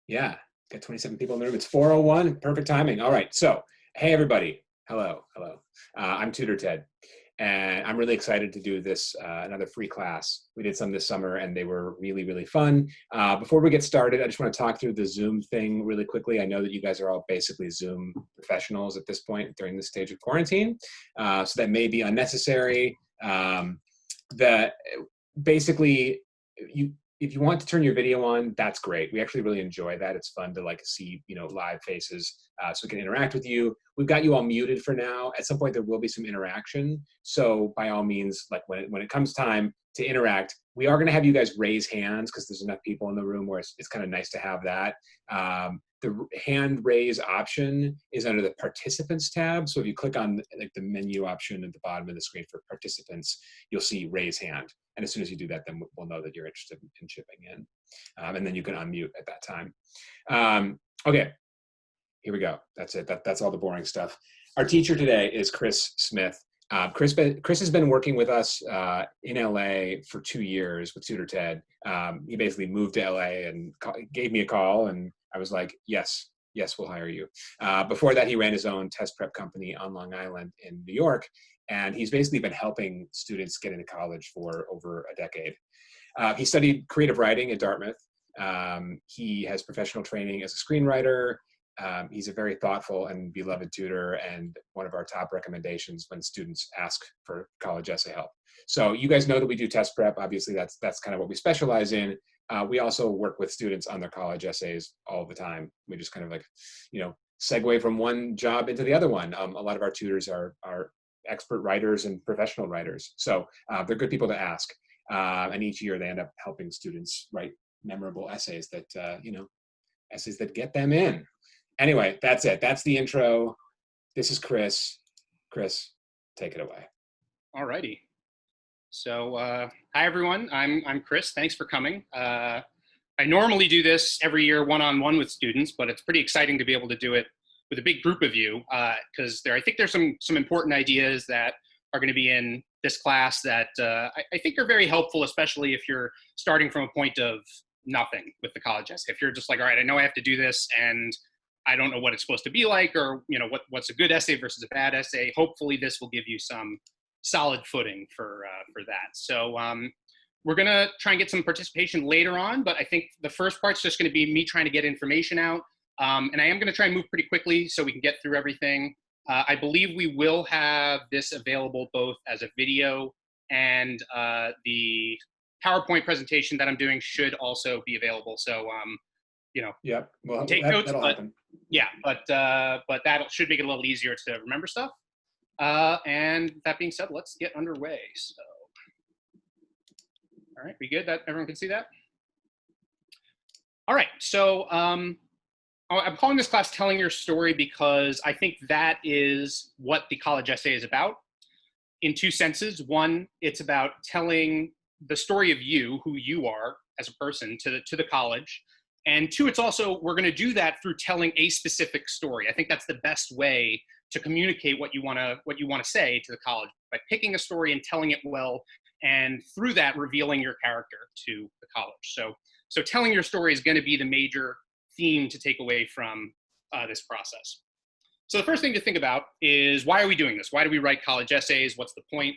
Yeah, got 27 people in the room. It's 4:01, perfect timing. All right, so hey everybody, hello, hello. I'm Tutor Ted, and I'm really excited to do this another free class. We did some this summer, and they were really, really fun. Before we get started, I just want to talk through the Zoom thing really quickly. I know that you guys are all basically Zoom professionals at this point during this stage of quarantine, so that may be unnecessary. That basically you if you want to turn your video on, that's great. We actually really enjoy that. It's fun to like see, live faces, so we can interact with you. We've got you all muted for now. At some point, there will be some interaction. So by all means, like when it comes time to interact, we are going to have you guys raise hands because there's enough people in the room where it's kind of nice to have that. The hand raise option is under the participants tab. So if you click on like the menu option at the bottom of the screen for participants, you'll see raise hand. And as soon as you do that, then we'll know that you're interested in chipping in. And then you can unmute at that time. Okay, here we go. That's it. That's all the boring stuff. Our teacher today is Chris Smith. Chris has been working with us in LA for 2 years with Tutor Ted. He basically moved to LA and gave me a call, and I was like, yes, we'll hire you. Before that, he ran his own test prep company on Long Island in New York, and he's basically been helping students get into college for over a decade. He studied creative writing at Dartmouth. He has professional training as a screenwriter. He's a very thoughtful and beloved tutor, and one of our top recommendations when students ask for college essay help. So you guys know that we do test prep. Obviously, that's kind of what we specialize in. We also work with students on their college essays all the time. We just kind of like, segue from one job into the other one. A lot of our tutors are expert writers and professional writers. So they're good people to ask. And each year they end up helping students write memorable essays that, essays that get them in. Anyway, that's it. That's the intro. This is Chris. Chris, take it away. All righty. So, hi everyone. I'm Chris. Thanks for coming. I normally do this every year one-on-one with students, but it's pretty exciting to be able to do it with a big group of you because I think there's some important ideas that are going to be in this class that I think are very helpful, especially if you're starting from a point of nothing with the college essay. If you're just like, all right, I know I have to do this and I don't know what it's supposed to be like, or what's a good essay versus a bad essay. Hopefully this will give you some solid footing for that. So we're gonna try and get some participation later on, but I think the first part's just gonna be me trying to get information out. And I am gonna try and move pretty quickly so we can get through everything. I believe we will have this available both as a video and the PowerPoint presentation that I'm doing should also be available. So Yep. Well, take notes, that'll but happen. yeah, but that should make it a little easier to remember stuff. And that being said, let's get underway. So, all right, we good? That everyone can see that? All right, so I'm calling this class Telling Your Story because I think that is what the college essay is about in two senses. One, it's about telling the story of you, who you are as a person to the college. And two, it's also, we're gonna do that through telling a specific story. I think that's the best way to communicate what you wanna say to the college, by picking a story and telling it well, and through that revealing your character to the college. So telling your story is gonna be the major theme to take away from this process. So the first thing to think about is, why are we doing this? Why do we write college essays? What's the point?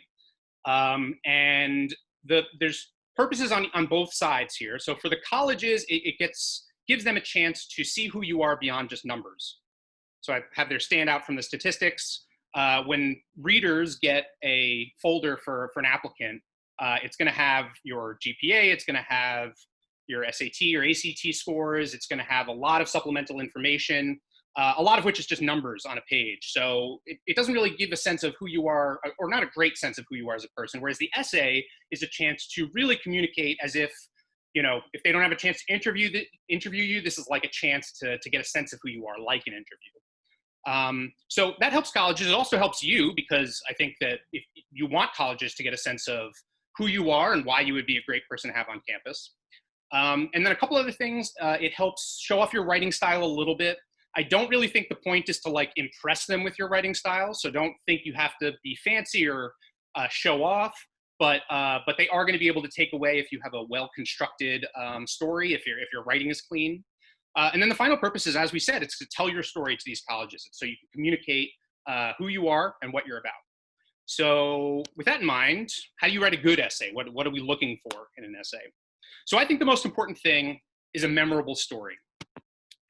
And there's purposes on both sides here. So for the colleges, it gives them a chance to see who you are beyond just numbers. So I have their stand out from the statistics. When readers get a folder for an applicant, it's gonna have your GPA, it's gonna have your SAT or ACT scores, it's gonna have a lot of supplemental information, a lot of which is just numbers on a page. So it doesn't really give a sense of who you are, or not a great sense of who you are as a person, whereas the essay is a chance to really communicate as if, if they don't have a chance to interview you, this is like a chance to get a sense of who you are, like an interview. So that helps colleges. It also helps you, because I think that if you want colleges to get a sense of who you are and why you would be a great person to have on campus. And then a couple other things, it helps show off your writing style a little bit. I don't really think the point is to like impress them with your writing style. So don't think you have to be fancy or show off, but they are going to be able to take away if you have a well-constructed story, if your writing is clean. And then the final purpose is, as we said, it's to tell your story to these colleges. So you can communicate who you are and what you're about. So with that in mind, how do you write a good essay? What are we looking for in an essay? So I think the most important thing is a memorable story.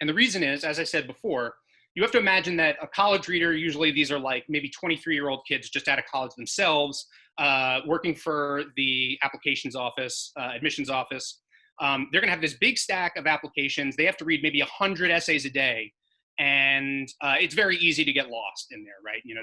And the reason is, as I said before, you have to imagine that a college reader, usually these are like maybe 23-year-old kids just out of college themselves, working for the applications office, admissions office. They're gonna have this big stack of applications. They have to read maybe 100 essays a day. And it's very easy to get lost in there, right? You know,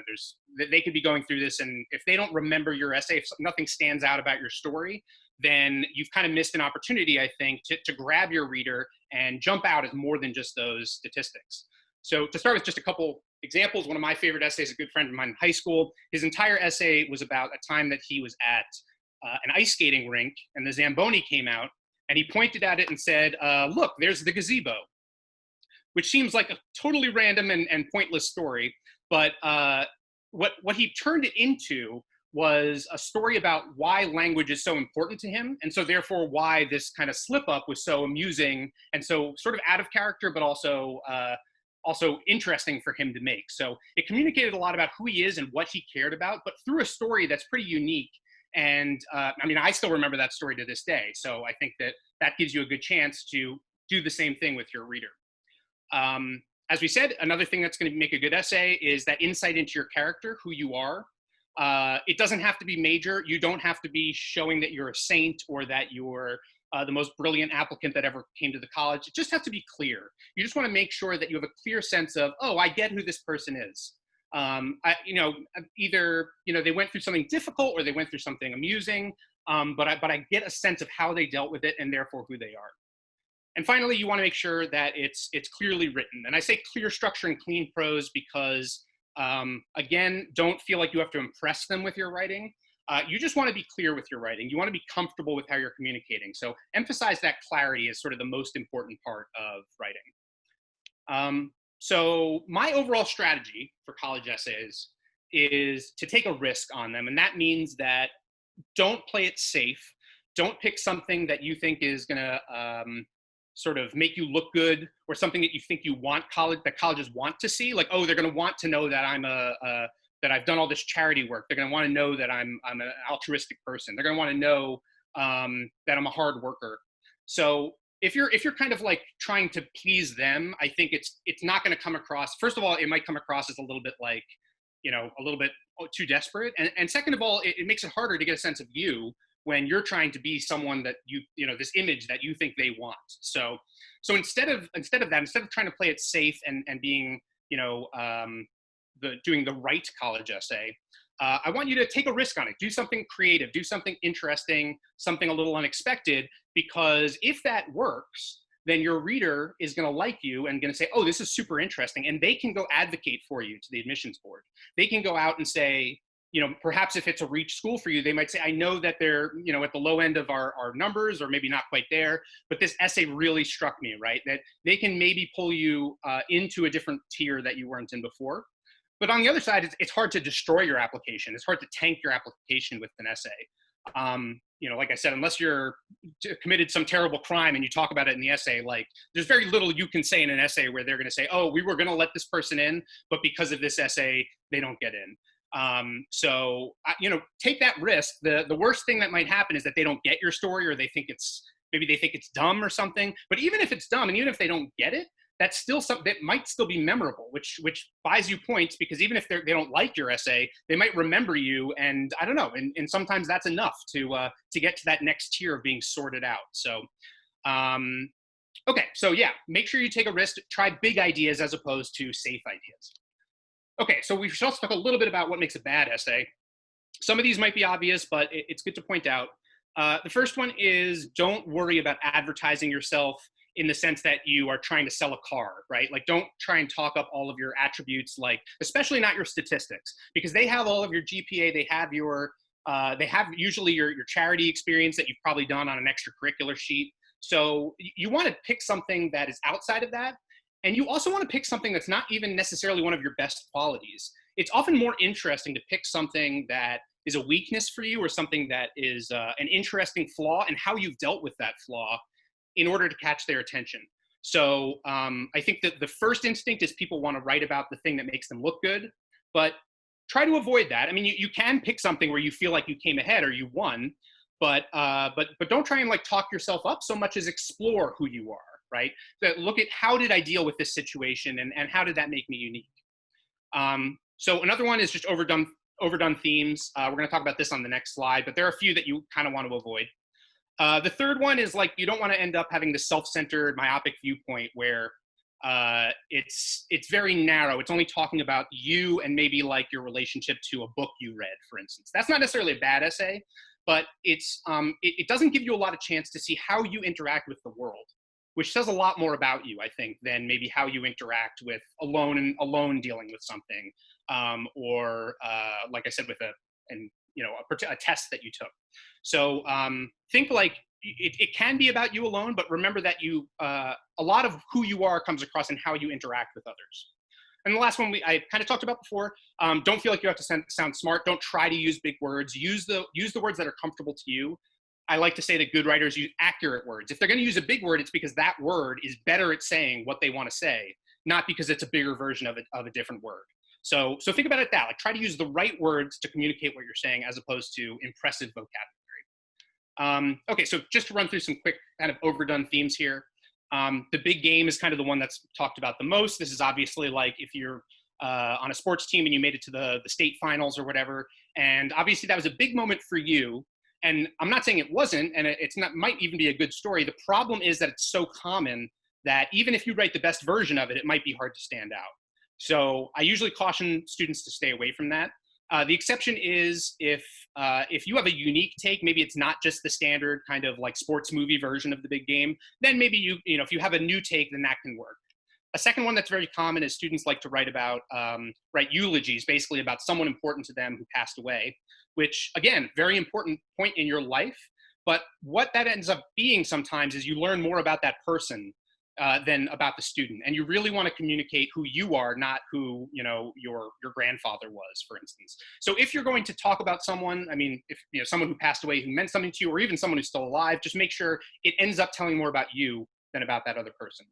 they could be going through this, and if they don't remember your essay, if nothing stands out about your story, then you've kind of missed an opportunity, I think, to grab your reader and jump out as more than just those statistics. So to start with just a couple examples, one of my favorite essays, a good friend of mine in high school, his entire essay was about a time that he was at an ice skating rink, and the Zamboni came out, and he pointed at it and said, look, there's the gazebo, which seems like a totally random and pointless story. But what he turned it into was a story about why language is so important to him, and so therefore why this kind of slip up was so amusing and so sort of out of character, but also interesting for him to make. So it communicated a lot about who he is and what he cared about, but through a story that's pretty unique. And I mean, I still remember that story to this day. So I think that gives you a good chance to do the same thing with your reader. As we said, another thing that's going to make a good essay is that insight into your character, who you are. It doesn't have to be major. You don't have to be showing that you're a saint or that you're the most brilliant applicant that ever came to the college. It just has to be clear. You just want to make sure that you have a clear sense of, oh, I get who this person is. Either they went through something difficult or they went through something amusing, but I get a sense of how they dealt with it and therefore who they are. And finally, you want to make sure that it's clearly written. And I say clear structure and clean prose because, again, don't feel like you have to impress them with your writing. You just want to be clear with your writing. You want to be comfortable with how you're communicating. So emphasize that clarity is sort of the most important part of writing. So my overall strategy for college essays is to take a risk on them. And that means that don't play it safe. Don't pick something that you think is going to sort of make you look good, or something that you think that colleges want to see. Like, oh, they're going to want to know that I'm that I've done all this charity work. They're going to want to know that I'm an altruistic person. They're going to want to know that I'm a hard worker. So if you're kind of like trying to please them, I think it's not going to come across. First of all, it might come across as a little bit like, a little bit too desperate. And second of all, it makes it harder to get a sense of you when you're trying to be someone that this image that you think they want. So instead of trying to play it safe and being, doing the right college essay, I want you to take a risk on it. Do something creative, do something interesting, something a little unexpected, because if that works, then your reader is going to like you and going to say, oh, this is super interesting. And they can go advocate for you to the admissions board. They can go out and say, perhaps if it's a reach school for you, they might say, I know that they're, at the low end of our numbers, or maybe not quite there, but this essay really struck me, right? That they can maybe pull you into a different tier that you weren't in before. But on the other side, it's hard to destroy your application. It's hard to tank your application with an essay. Like I said, unless you're committed some terrible crime and you talk about it in the essay, like there's very little you can say in an essay where they're going to say, oh, we were going to let this person in, but because of this essay, they don't get in. Take that risk. The worst thing that might happen is that they don't get your story, or maybe they think it's dumb or something. But even if it's dumb, and even if they don't get it, that's still something that might still be memorable, which buys you points, because even if they don't like your essay, they might remember you. And I don't know, and sometimes that's enough to get to that next tier of being sorted out. So, okay, so yeah, make sure you take a risk. Try big ideas as opposed to safe ideas. Okay, so we should also talk a little bit about what makes a bad essay. Some of these might be obvious, but it's good to point out. The first one is, don't worry about advertising yourself in the sense that you are trying to sell a car, right? Like, don't try and talk up all of your attributes, like, especially not your statistics, because they have all of your GPA, they have usually your charity experience that you've probably done on an extracurricular sheet. So you want to pick something that is outside of that. And you also want to pick something that's not even necessarily one of your best qualities. It's often more interesting to pick something that is a weakness for you, or something that is an interesting flaw, and how you've dealt with that flaw in order to catch their attention. So I think that the first instinct is people want to write about the thing that makes them look good, but try to avoid that. I mean, you can pick something where you feel like you came ahead or you won, but don't try and like talk yourself up so much as explore who you are, right? That look at how did I deal with this situation and how did that make me unique? So another one is just overdone themes. We're going to talk about this on the next slide, but there are a few that you kind of want to avoid. The third one is like you don't want to end up having the self-centered, myopic viewpoint where it's very narrow. It's only talking about you and maybe like your relationship to a book you read, for instance. That's not necessarily a bad essay, but it doesn't give you a lot of chance to see how you interact with the world, which says a lot more about you, I think, than maybe how you interact with alone dealing with something, or like I said, with a test that you took. So think like it can be about you alone, but remember that a lot of who you are comes across in how you interact with others. And the last one I kind of talked about before, don't feel like you have to sound smart. Don't try to use big words. Use the words that are comfortable to you. I like to say that good writers use accurate words. If they're going to use a big word, it's because that word is better at saying what they want to say, not because it's a bigger version of a different word. So think about it that, like try to use the right words to communicate what you're saying as opposed to impressive vocabulary. Okay, so just to run through some quick kind of overdone themes here. The big game is kind of the one that's talked about the most. This is obviously like if you're on a sports team and you made it to the state finals or whatever, and obviously that was a big moment for you. And I'm not saying it wasn't, and it's not, might even be a good story. The problem is that it's so common that even if you write the best version of it, it might be hard to stand out. So I usually caution students to stay away from that. The exception is if you have a unique take, maybe it's not just the standard kind of like sports movie version of the big game, then maybe if you have a new take, then that can work. A second one that's very common is students like to write eulogies, basically about someone important to them who passed away, which again, very important point in your life. But what that ends up being sometimes is you learn more about that person than about the student. And you really want to communicate who you are, not who your grandfather was, for instance. So if you're going to talk about someone, I mean, if someone who passed away who meant something to you, or even someone who's still alive, just make sure it ends up telling more about you than about that other person.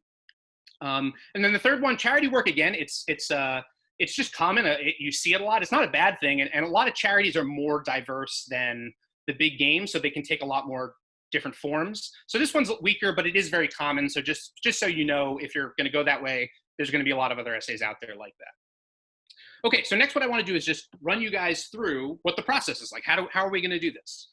And then the third one, charity work, again, it's just common. You see it a lot. It's not a bad thing. And a lot of charities are more diverse than the big game, so they can take a lot more different forms. So this one's weaker, but it is very common. So just so you know, if you're going to go that way, there's going to be a lot of other essays out there like that. Okay, so next what I want to do is just run you guys through what the process is like. How are we going to do this?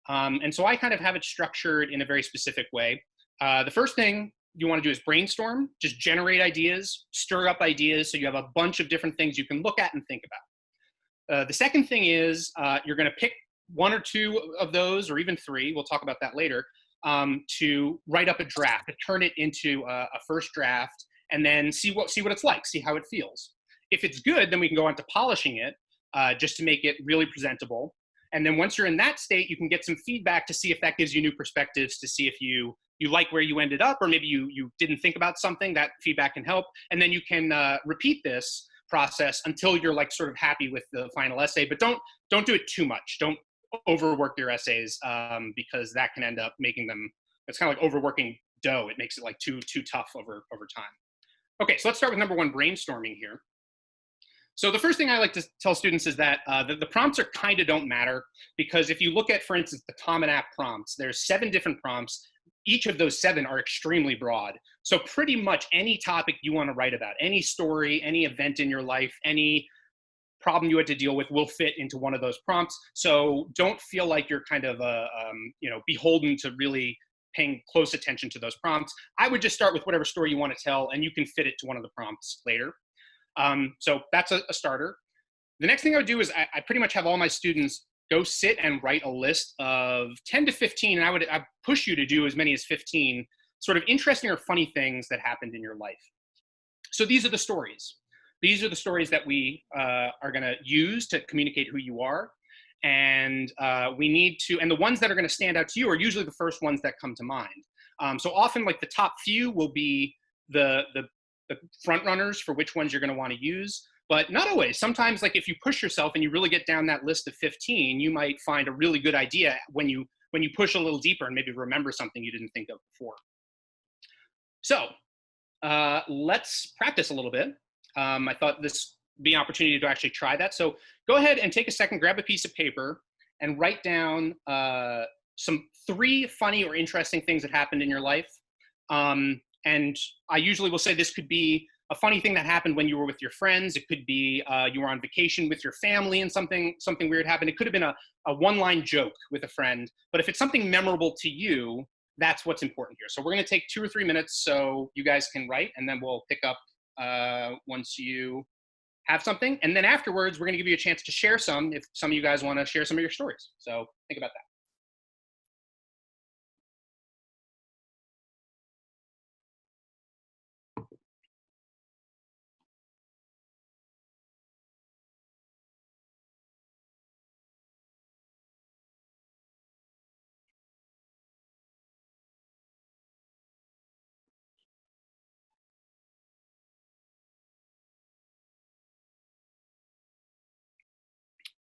And so I kind of have it structured in a very specific way. The first thing you want to do is brainstorm, just generate ideas, stir up ideas so you have a bunch of different things you can look at and think about. The second thing is you're going to pick one or two of those, or even three, we'll talk about that later, to write up a draft, to turn it into a first draft, and then see what it's like, see how it feels. If it's good, then we can go on to polishing it just to make it really presentable. And then once you're in that state, you can get some feedback to see if that gives you new perspectives, to see if you like where you ended up, or maybe you didn't think about something. That feedback can help. And then you can repeat this process until you're like sort of happy with the final essay, but don't do it too much. Don't overwork your essays because that can end up making them, it's kind of like overworking dough. It makes it like too tough over time. Okay, so let's start with number one, brainstorming here. So the first thing I like to tell students is that the prompts are kind of don't matter, because if you look at, for instance, the Common App prompts, there's 7 different prompts. Each of those 7 are extremely broad. So pretty much any topic you want to write about, any story, any event in your life, any problem you had to deal with will fit into one of those prompts. So don't feel like you're kind of beholden to really paying close attention to those prompts. I would just start with whatever story you want to tell, and you can fit it to one of the prompts later. So that's a starter. The next thing I would do is I pretty much have all my students go sit and write a list of 10 to 15, and I push you to do as many as 15 sort of interesting or funny things that happened in your life. So these are the stories. These are the stories that we are going to use to communicate who you are. And we need to, and the ones that are going to stand out to you are usually the first ones that come to mind. So often like the top few will be the front runners for which ones you're going to want to use, but not always. Sometimes like if you push yourself and you really get down that list of 15, you might find a really good idea when you push a little deeper and maybe remember something you didn't think of before. So let's practice a little bit. I thought this would be an opportunity to actually try that. So go ahead and take a second, grab a piece of paper, and write down some 3 funny or interesting things that happened in your life. And I usually will say this could be a funny thing that happened when you were with your friends. It could be you were on vacation with your family and something weird happened. It could have been a one-line joke with a friend. But if it's something memorable to you, that's what's important here. So we're going to take 2 or 3 minutes so you guys can write, and then we'll pick up once you have something. And then afterwards, we're going to give you a chance to share some if some of you guys want to share some of your stories. So think about that.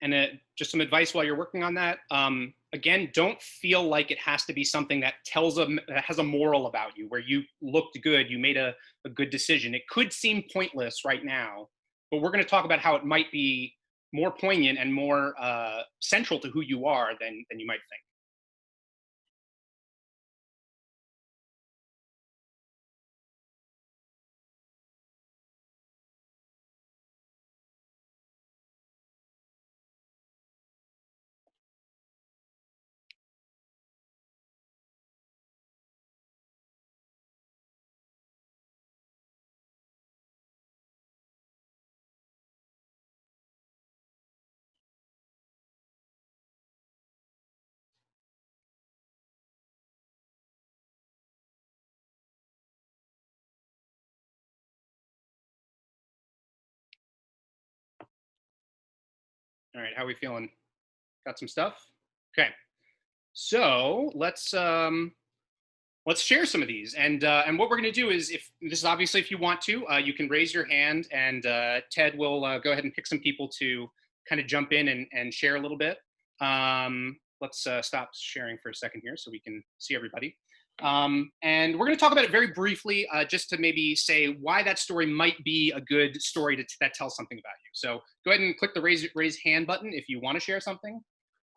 And just some advice while you're working on that. Again, don't feel like it has to be something that that has a moral about you, where you looked good, you made a good decision. It could seem pointless right now, but we're going to talk about how it might be more poignant and more central to who you are than you might think. All right, how are we feeling? Got some stuff? Okay, so let's share some of these. And what we're going to do is, if this is obviously if you want to, you can raise your hand, and Ted will go ahead and pick some people to kind of jump in and share a little bit. Let's stop sharing for a second here so we can see everybody. And we're going to talk about it very briefly, just to maybe say why that story might be a good story that tells something about you. So go ahead and click the raise hand button if you want to share something.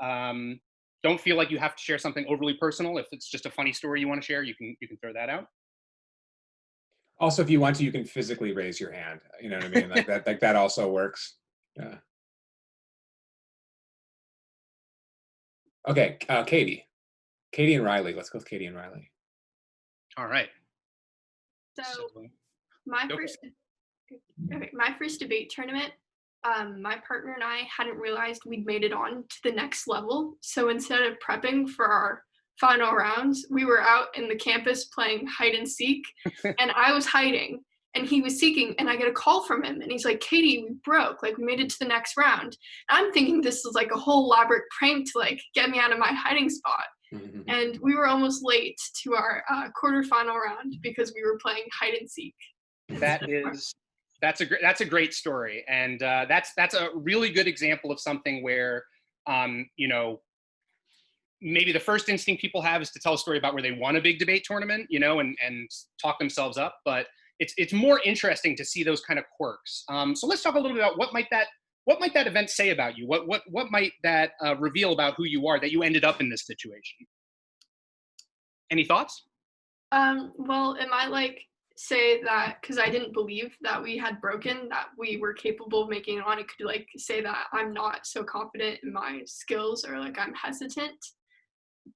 Don't feel like you have to share something overly personal. If it's just a funny story you want to share, you can throw that out. Also, if you want to, you can physically raise your hand. You know what I mean? Like that, that also works. Yeah. Okay, Katie and Riley. Let's go with Katie and Riley. All right. So my first debate tournament, my partner and I hadn't realized we'd made it on to the next level. So instead of prepping for our final rounds, we were out in the campus playing hide and seek, and I was hiding and he was seeking, and I get a call from him and he's like, Katie, we broke, like we made it to the next round. And I'm thinking this is like a whole elaborate prank to like get me out of my hiding spot. And we were almost late to our quarterfinal round because we were playing hide and seek. That's a great story, and that's a really good example of something where you know, maybe the first instinct people have is to tell a story about where they won a big debate tournament, you know, and talk themselves up. But it's more interesting to see those kind of quirks. So let's talk a little bit about what might that event say about you? What might that reveal about who you are that you ended up in this situation? Any thoughts? Well, it might like say that because I didn't believe that we had broken, that we were capable of making it on. It could like say that I'm not so confident in my skills, or like I'm hesitant.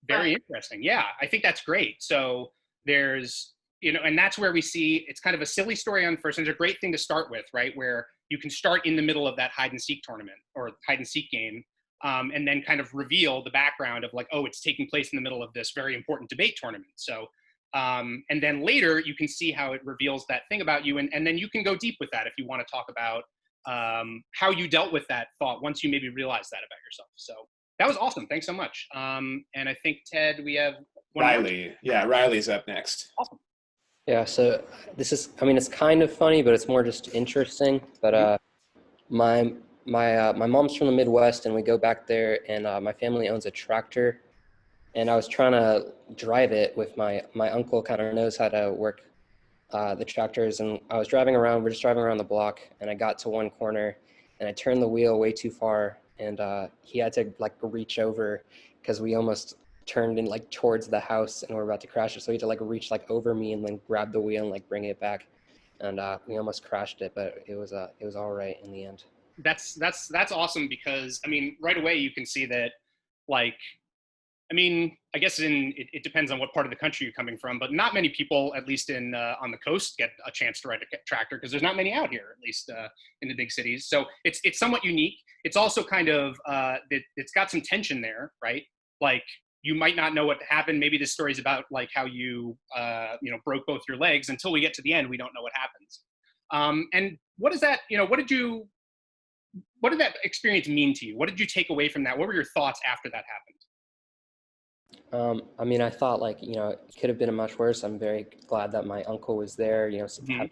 Very interesting. Yeah, I think that's great. So there's, you know, and that's where we see it's kind of a silly story on first. And it's a great thing to start with, right? Where you can start in the middle of that hide and seek tournament or hide and seek game, and then kind of reveal the background of like, oh, it's taking place in the middle of this very important debate tournament. So, and then later you can see how it reveals that thing about you, and then you can go deep with that if you want to talk about how you dealt with that thought once you maybe realize that about yourself. So that was awesome. Thanks so much. And I think, Ted, we have one Riley. More. Yeah, Riley's up next. Awesome. Yeah, so this is, I mean, it's kind of funny, but it's more just interesting. But my mom's from the Midwest, and we go back there, and my family owns a tractor, and I was trying to drive it with my uncle kind of knows how to work the tractors, and I was driving around. We're just driving around the block, and I got to one corner, and I turned the wheel way too far, and he had to like reach over because we almost turned in like towards the house, and we're about to crash it. So he had to like reach like over me and then grab the wheel and like bring it back, and we almost crashed it, but it was all right in the end. That's awesome, because I mean, right away you can see that, like, I mean, I guess it depends on what part of the country you're coming from, but not many people, at least in on the coast, get a chance to ride a tractor, because there's not many out here, at least in the big cities. So it's somewhat unique. It's also kind of it's got some tension there, right? Like, you might not know what happened. Maybe this story is about like how you broke both your legs. Until we get to the end, we don't know what happens. And what is that? What did that experience mean to you? What did you take away from that? What were your thoughts after that happened? I mean, I thought like, it could have been much worse. I'm very glad that my uncle was there, Mhm.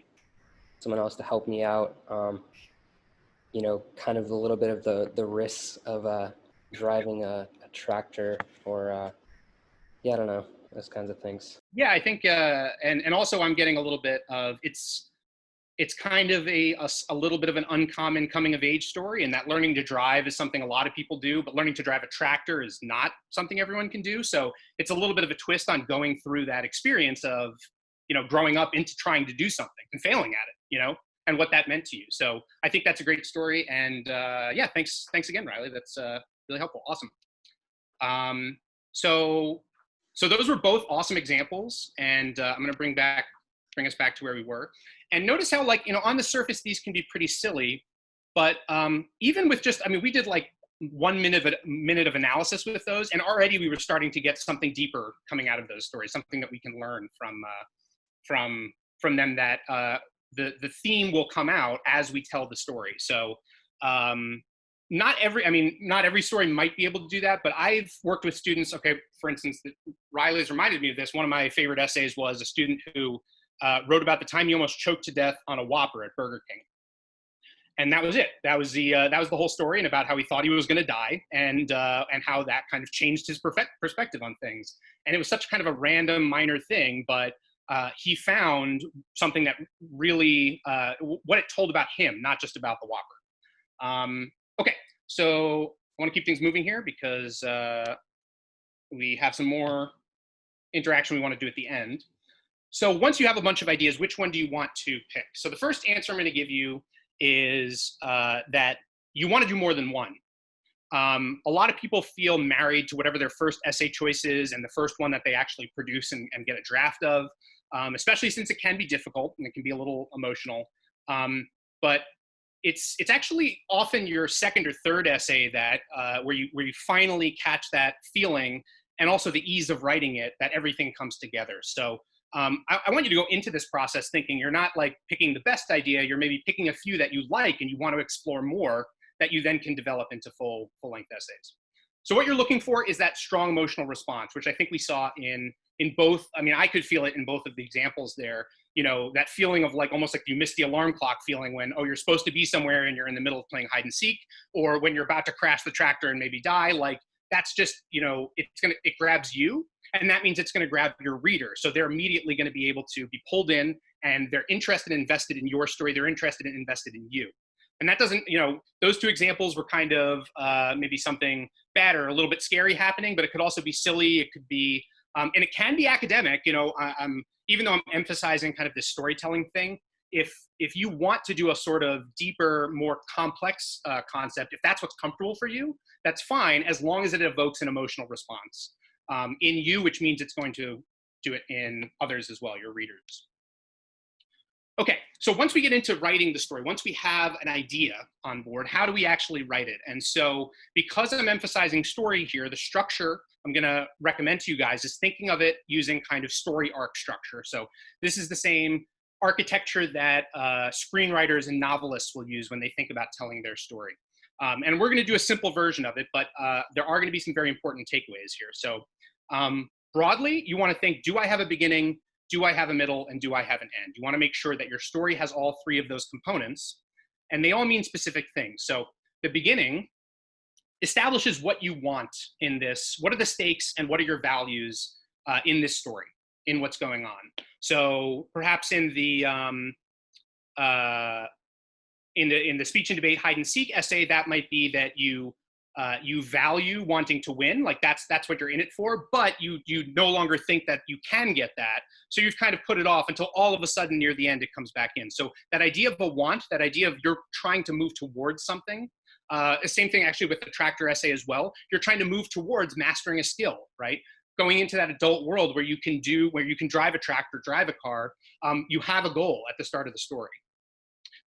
someone else to help me out. Kind of a little bit of the risks of driving a tractor or, yeah, I don't know, those kinds of things. Yeah, I think, and also I'm getting a little bit of it's kind of a little bit of an uncommon coming of age story, and that learning to drive is something a lot of people do, but learning to drive a tractor is not something everyone can do. So it's a little bit of a twist on going through that experience of, growing up into trying to do something and failing at it, and what that meant to you. So I think that's a great story. And yeah, thanks again, Riley. That's really helpful. Awesome. Um, so those were both awesome examples, and I'm going to bring us back to where we were. And notice how, like, on the surface, these can be pretty silly, but even with just, I mean, we did like 1 minute of analysis with those, and already we were starting to get something deeper coming out of those stories, something that we can learn from them, that the theme will come out as we tell the story. So not every story might be able to do that, but I've worked with students. Okay, for instance, Riley's reminded me of this. One of my favorite essays was a student who wrote about the time he almost choked to death on a Whopper at Burger King. And that was it. That was the whole story, and about how he thought he was going to die, and how that kind of changed his perspective on things. And it was such kind of a random, minor thing, but he found something that really what it told about him, not just about the Whopper. Okay, so I want to keep things moving here, because we have some more interaction we want to do at the end. So once you have a bunch of ideas, which one do you want to pick? So the first answer I'm going to give you is that you want to do more than one. A lot of people feel married to whatever their first essay choice is, and the first one that they actually produce and get a draft of, especially since it can be difficult and it can be a little emotional. But it's actually often your second or third essay that where you finally catch that feeling, and also the ease of writing it, that everything comes together. So I want you to go into this process thinking you're not like picking the best idea. You're maybe picking a few that you like and you want to explore more, that you then can develop into full-length essays. So what you're looking for is that strong emotional response, which I think we saw in both. I mean, I could feel it in both of the examples there. That feeling of like almost like you missed the alarm clock feeling when, oh, you're supposed to be somewhere and you're in the middle of playing hide and seek, or when you're about to crash the tractor and maybe die. Like, that's just, it grabs you. And that means it's going to grab your reader. So they're immediately going to be able to be pulled in, and they're interested and invested in your story. They're interested and invested in you. And that doesn't, those two examples were kind of maybe something bad or a little bit scary happening, but it could also be silly. It could be, and it can be academic, even though I'm emphasizing kind of this storytelling thing. If you want to do a sort of deeper, more complex concept, if that's what's comfortable for you, that's fine, as long as it evokes an emotional response in you, which means it's going to do it in others as well, your readers. Okay, so once we get into writing the story, once we have an idea on board, how do we actually write it? And so because I'm emphasizing story here, the structure I'm going to recommend to you guys is thinking of it using kind of story arc structure. So this is the same architecture that screenwriters and novelists will use when they think about telling their story. And we're going to do a simple version of it, but there are going to be some very important takeaways here. So broadly, you want to think, do I have a beginning? Do I have a middle? And do I have an end? You want to make sure that your story has all three of those components, and they all mean specific things. So the beginning establishes what you want in this, what are the stakes and what are your values in this story. in what's going on. So perhaps in the speech and debate hide and seek essay, that might be that you value wanting to win, like that's what you're in it for, but you no longer think that you can get that. So you've kind of put it off until all of a sudden near the end it comes back in. So that idea of a want, that idea of you're trying to move towards something, the same thing actually with the tractor essay as well. You're trying to move towards mastering a skill, right? Going into that adult world where you can drive a tractor, drive a car, you have a goal at the start of the story.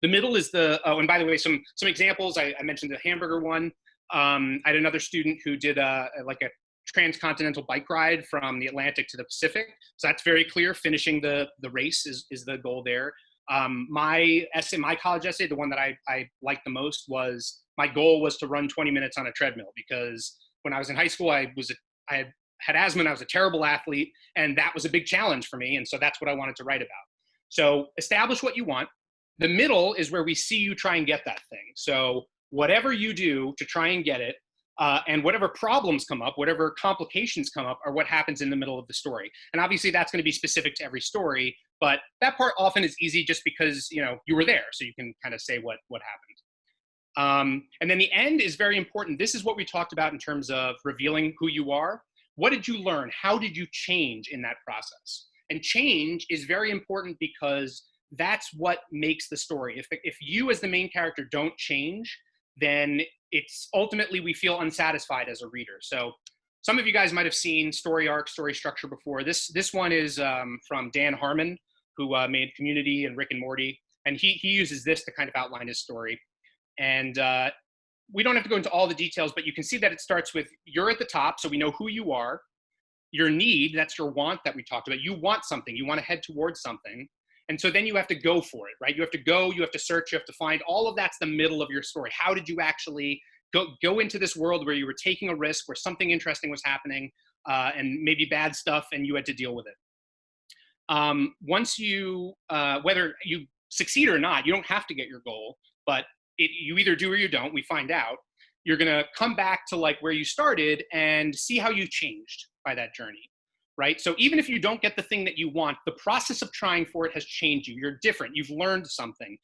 The middle is and by the way, some examples, I mentioned the hamburger one. I had another student who did like a transcontinental bike ride from the Atlantic to the Pacific. So that's very clear. Finishing the race is the goal there. My college essay, the one that I liked the most, was my goal was to run 20 minutes on a treadmill, because when I was in high school, I had asthma and I was a terrible athlete, and that was a big challenge for me. And so that's what I wanted to write about. So establish what you want. The middle is where we see you try and get that thing. So whatever you do to try and get it, and whatever problems come up, whatever complications come up, are what happens in the middle of the story. And obviously that's going to be specific to every story, but that part often is easy just because, you know, you were there, so you can kind of say what happened. And then the end is very important. This is what we talked about in terms of revealing who you are. What did you learn? How did you change in that process? And change is very important because that's what makes the story. If you as the main character don't change, then it's ultimately we feel unsatisfied as a reader. So some of you guys might have seen story arc, story structure before. This one is from Dan Harmon, who made Community and Rick and Morty. And he uses this to kind of outline his story. And we don't have to go into all the details, but you can see that it starts with you're at the top, so we know who you are. Your need, that's your want that we talked about. You want something. You want to head towards something. And so then you have to go for it, right? You have to go, you have to search, you have to find. All of that's the middle of your story. How did you actually go into this world where you were taking a risk, where something interesting was happening, and maybe bad stuff, and you had to deal with it. Once you, whether you succeed or not, you don't have to get your goal, but you either do or you don't. We find out. You're going to come back to like where you started and see how you changed by that journey. Right? So even if you don't get the thing that you want, the process of trying for it has changed you. You're different. You've learned something.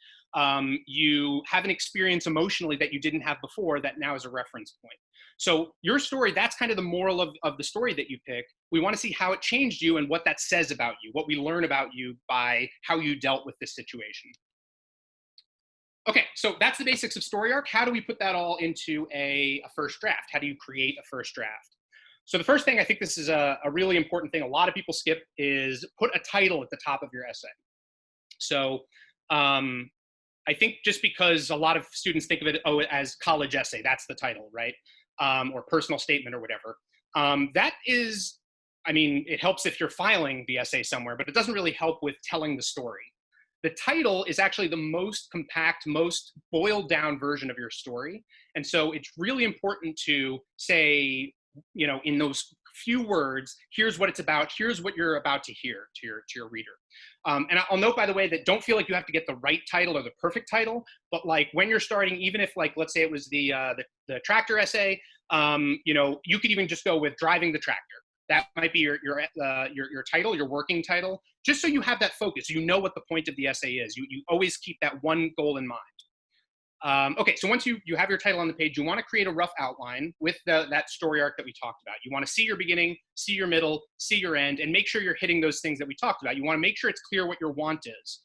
You have an experience emotionally that you didn't have before that now is a reference point. So your story, that's kind of the moral of the story that you pick. We want to see how it changed you and what that says about you, what we learn about you by how you dealt with this situation. Okay, so that's the basics of story arc. How do we put that all into a first draft? How do you create a first draft? So the first thing, I think this is a really important thing a lot of people skip, is put a title at the top of your essay. So I think just because a lot of students think of it as college essay, that's the title, right? Or personal statement or whatever. That is, I mean, it helps if you're filing the essay somewhere, but it doesn't really help with telling the story. The title is actually the most compact, most boiled down version of your story. And so it's really important to say, you know, in those few words, here's what it's about, here's what you're about to hear to your reader. And I'll note, by the way, that don't feel like you have to get the right title or the perfect title, but like when you're starting, even if like, let's say it was the tractor essay, you know, you could even just go with driving the tractor. That might be your title, your working title, just so you have that focus. You know what the point of the essay is. You always keep that one goal in mind. Okay, so once you have your title on the page, you want to create a rough outline with that story arc that we talked about. You want to see your beginning, see your middle, see your end, and make sure you're hitting those things that we talked about. You want to make sure it's clear what your want is.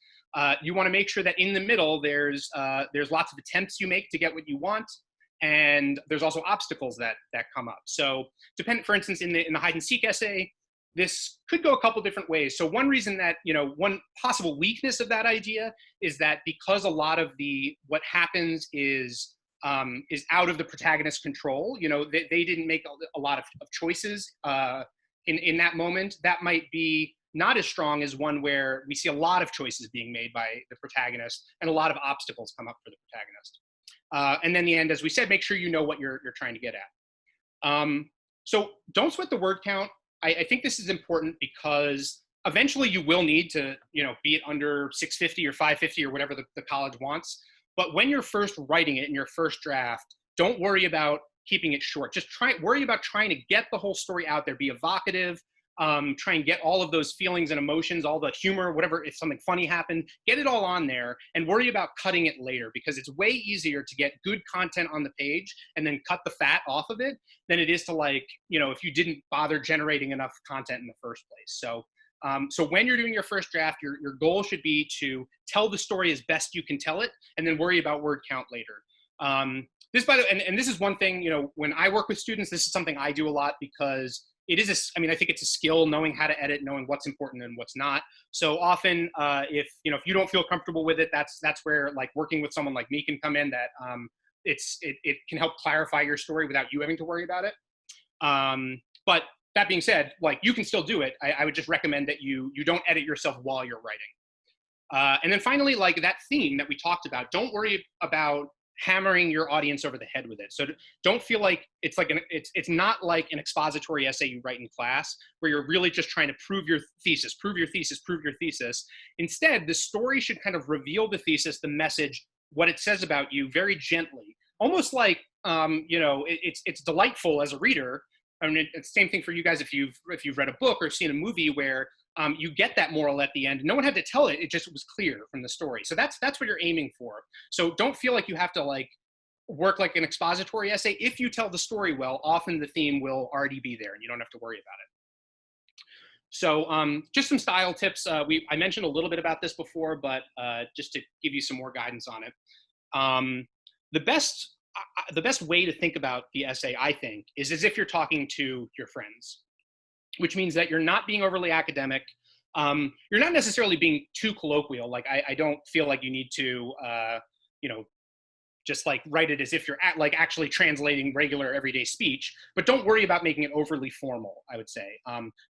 You want to make sure that in the middle, there's lots of attempts you make to get what you want, and there's also obstacles that come up. So for instance, in the hide and seek essay, this could go a couple different ways. So one reason that, you know, one possible weakness of that idea is that because a lot of what happens is out of the protagonist's control, you know, they didn't make a lot of choices in that moment, that might be not as strong as one where we see a lot of choices being made by the protagonist and a lot of obstacles come up for the protagonist. And then the end, as we said, make sure you know what you're trying to get at. So don't sweat the word count. I think this is important because eventually you will need to, you know, be it under 650 or 550 or whatever the college wants. But when you're first writing it in your first draft, don't worry about keeping it short. Just worry about trying to get the whole story out there, be evocative, Try and get all of those feelings and emotions, all the humor, whatever, if something funny happened, get it all on there and worry about cutting it later, because it's way easier to get good content on the page and then cut the fat off of it than it is to, like, you know, if you didn't bother generating enough content in the first place. So so when you're doing your first draft, your goal should be to tell the story as best you can tell it, and then worry about word count later. This, by the way, and this is one thing, you know, when I work with students, this is something I do a lot, because it is I mean, I think it's a skill, knowing how to edit, knowing what's important and what's not. So often, if you don't feel comfortable with it, that's where, like, working with someone like me can come in. That it can help clarify your story without you having to worry about it. But that being said, like, you can still do it. I would just recommend that you don't edit yourself while you're writing. And then finally, like, that theme that we talked about, don't worry about hammering your audience over the head with it. So don't feel like it's like it's not like an expository essay you write in class where you're really just trying to prove your thesis, prove your thesis, prove your thesis. Instead, the story should kind of reveal the thesis, the message, what it says about you, very gently, almost like you know, it's delightful as a reader. I mean, it's the same thing for you guys if you've read a book or seen a movie where you get that moral at the end. No one had to tell it; it just was clear from the story. So that's what you're aiming for. So don't feel like you have to, like, work like an expository essay. If you tell the story well, often the theme will already be there, and you don't have to worry about it. So just some style tips. I mentioned a little bit about this before, but just to give you some more guidance on it. The best way to think about the essay, I think, is as if you're talking to your friends, which means that you're not being overly academic. You're not necessarily being too colloquial. Like, I don't feel like you need to, you know, just like write it as if you're like actually translating regular everyday speech, but don't worry about making it overly formal, I would say.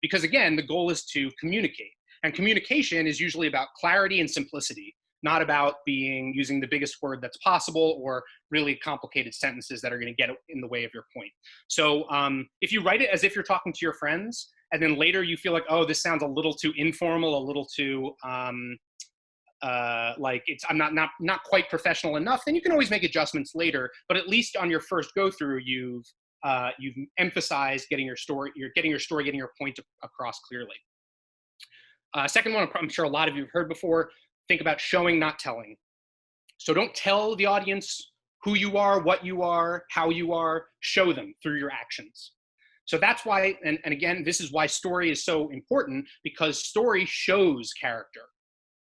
Because again, the goal is to communicate, and communication is usually about clarity and simplicity, not about using the biggest word that's possible or really complicated sentences that are going to get in the way of your point. So if you write it as if you're talking to your friends, and then later you feel like, oh, this sounds a little too informal, a little too like I'm not quite professional enough, then you can always make adjustments later. But at least on your first go through, you've emphasized getting your point across clearly. Second one, I'm sure a lot of you have heard before. Think about showing, not telling. So don't tell the audience who you are, what you are, how you are. Show them through your actions. So that's why, and again, this is why story is so important, because story shows character.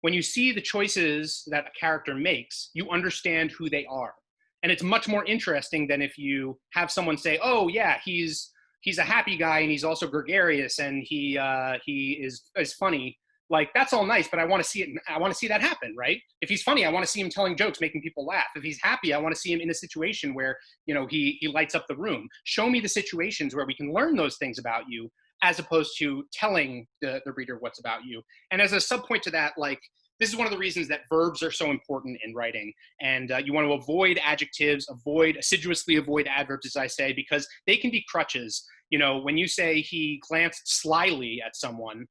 When you see the choices that a character makes, you understand who they are. And it's much more interesting than if you have someone say, oh yeah, he's a happy guy and he's also gregarious and he is funny. Like, that's all nice, but I want to see it. I want to see that happen, right? If he's funny, I want to see him telling jokes, making people laugh. If he's happy, I want to see him in a situation where, you know, he lights up the room. Show me the situations where we can learn those things about you, as opposed to telling the reader what's about you. And as a subpoint to that, like, this is one of the reasons that verbs are so important in writing. And you want to avoid adjectives, assiduously avoid adverbs, as I say, because they can be crutches. You know, when you say he glanced slyly at someone,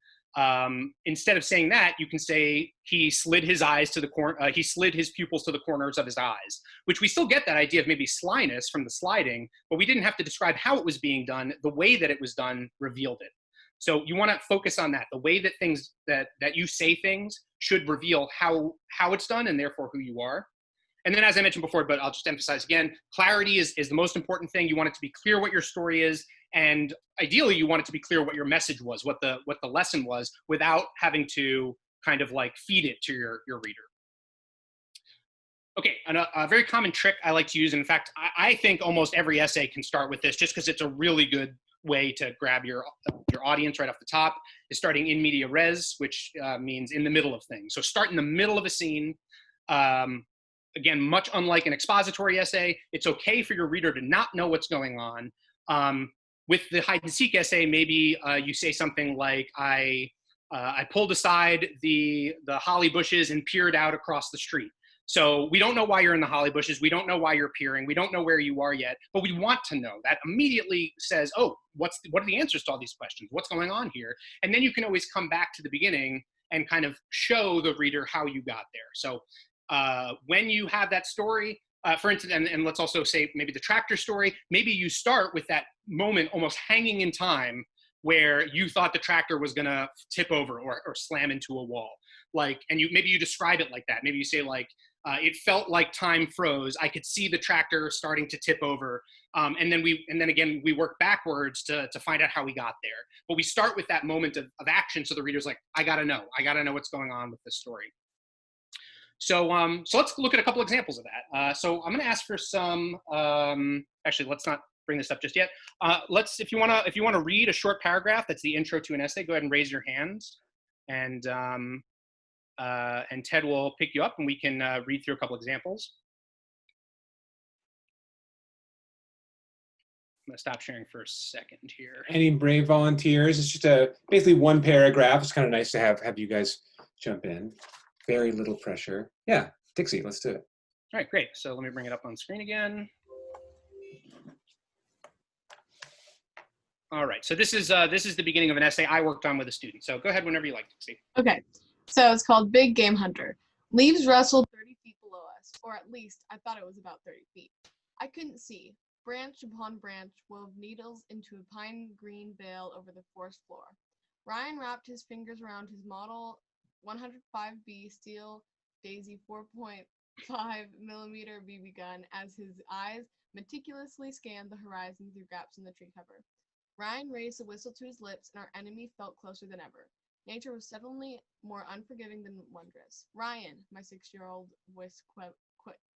instead of saying that, you can say he slid his eyes to the corner. He slid his pupils to the corners of his eyes, which we still get that idea of maybe slyness from the sliding, but we didn't have to describe how it was being done. The way that it was done revealed it. So you want to focus on that. The way that things that you say things should reveal how it's done, and therefore who you are. And then, as I mentioned before, but I'll just emphasize again, clarity is the most important thing. You want it to be clear what your story is, and ideally you want it to be clear what your message was, what the lesson was, without having to kind of like feed it to your reader. Okay, and a very common trick I like to use, and in fact, I think almost every essay can start with this, just because it's a really good way to grab your audience right off the top, is starting in media res, which means in the middle of things. So start in the middle of a scene. Again, much unlike an expository essay, it's okay for your reader to not know what's going on. With the hide and seek essay, maybe you say something like, I pulled aside the holly bushes and peered out across the street. So we don't know why you're in the holly bushes. We don't know why you're peering. We don't know where you are yet, but we want to know. That immediately says, oh, what are the answers to all these questions? What's going on here? And then you can always come back to the beginning and kind of show the reader how you got there. So when you have that story, for instance, and let's also say maybe the tractor story, maybe you start with that moment almost hanging in time where you thought the tractor was gonna tip over or slam into a wall. Like, and maybe you describe it like that. Maybe you say like, it felt like time froze. I could see the tractor starting to tip over. And then again, we work backwards to find out how we got there. But we start with that moment of action. So the reader's like, I gotta know what's going on with this story. So let's look at a couple examples of that. So I'm gonna ask for some, actually, let's not bring this up just yet. If you wanna read a short paragraph, that's the intro to an essay, go ahead and raise your hands. And Ted will pick you up and we can read through a couple examples. I'm gonna stop sharing for a second here. Any brave volunteers? It's just basically one paragraph. It's kind of nice to have you guys jump in. Very little pressure. Yeah, Dixie, let's do it. All right, great. So let me bring it up on screen again. All right, so this is the beginning of an essay I worked on with a student. So go ahead whenever you like, Dixie. Okay, so it's called Big Game Hunter. Leaves rustled 30 feet below us, or at least I thought it was about 30 feet. I couldn't see. Branch upon branch wove needles into a pine green veil over the forest floor. Ryan wrapped his fingers around his model 105B steel Daisy 4.5 millimeter BB gun as his eyes meticulously scanned the horizon through gaps in the tree cover. Ryan raised the whistle to his lips, and our enemy felt closer than ever. Nature was suddenly more unforgiving than wondrous. Ryan, my 6-year-old voice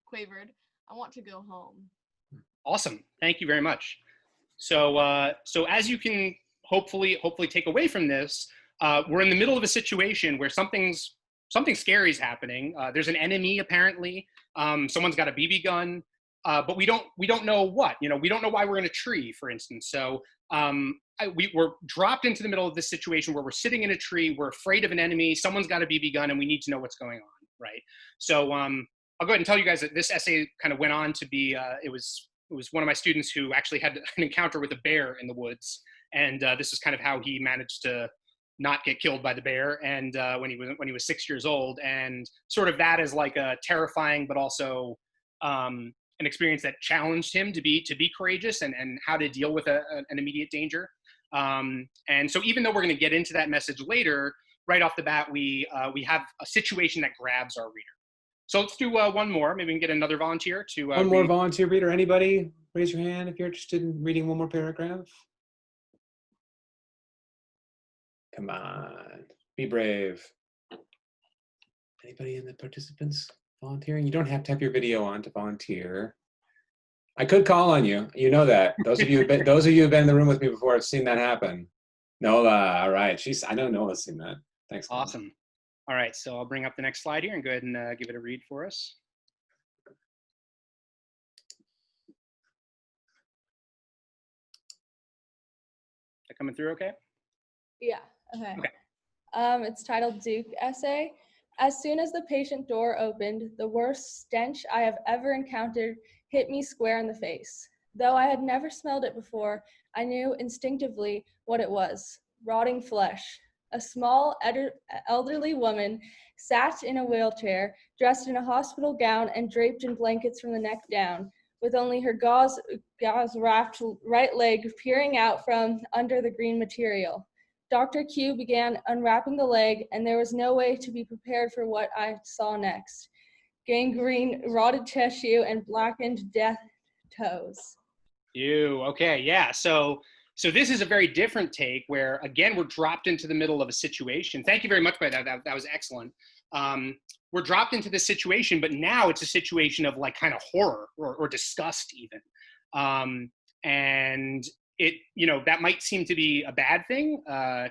quavered, I want to go home. Awesome. Thank you very much. So as you can hopefully take away from this, we're in the middle of a situation where something scary is happening. There's an enemy apparently. Someone's got a BB gun, but we don't know what. We don't know why we're in a tree, for instance. So we were dropped into the middle of this situation where we're sitting in a tree. We're afraid of an enemy. Someone's got a BB gun, and we need to know what's going on, right? So I'll go ahead and tell you guys that this essay kind of went on to be. It was one of my students who actually had an encounter with a bear in the woods, and this is kind of how he managed to not get killed by the bear. And when he was 6 years old, and sort of that is like a terrifying, but also an experience that challenged him to be courageous and how to deal with an immediate danger. And so even though we're going to get into that message later, right off the bat, we have a situation that grabs our reader. So let's do one more. Maybe we can get another volunteer to one more volunteer reader. Anybody? Raise your hand if you're interested in reading one more paragraph. Come on, be brave. Anybody in the participants volunteering? You don't have to have your video on to volunteer. I could call on you. You know that. Those of you who've been in the room with me before have seen that happen. Nola, all right. I know Nola's seen that. Thanks. Awesome. Nola. All right, so I'll bring up the next slide here and go ahead and give it a read for us. Is that coming through okay? Yeah, okay. Okay. It's titled Duke Essay. As soon as the patient door opened, the worst stench I have ever encountered hit me square in the face. Though I had never smelled it before, I knew instinctively what it was: rotting flesh. A small, elderly woman sat in a wheelchair, dressed in a hospital gown and draped in blankets from the neck down, with only her gauze-wrapped right leg peering out from under the green material. Dr. Q began unwrapping the leg, and there was no way to be prepared for what I saw next: gangrene, rotted tissue, and blackened death toes. Okay, yeah. So this is a very different take where, again, we're dropped into the middle of a situation. Thank you very much for that. That was excellent. We're dropped into this situation, but now it's a situation of like kind of horror or disgust even. And it, that might seem to be a bad thing.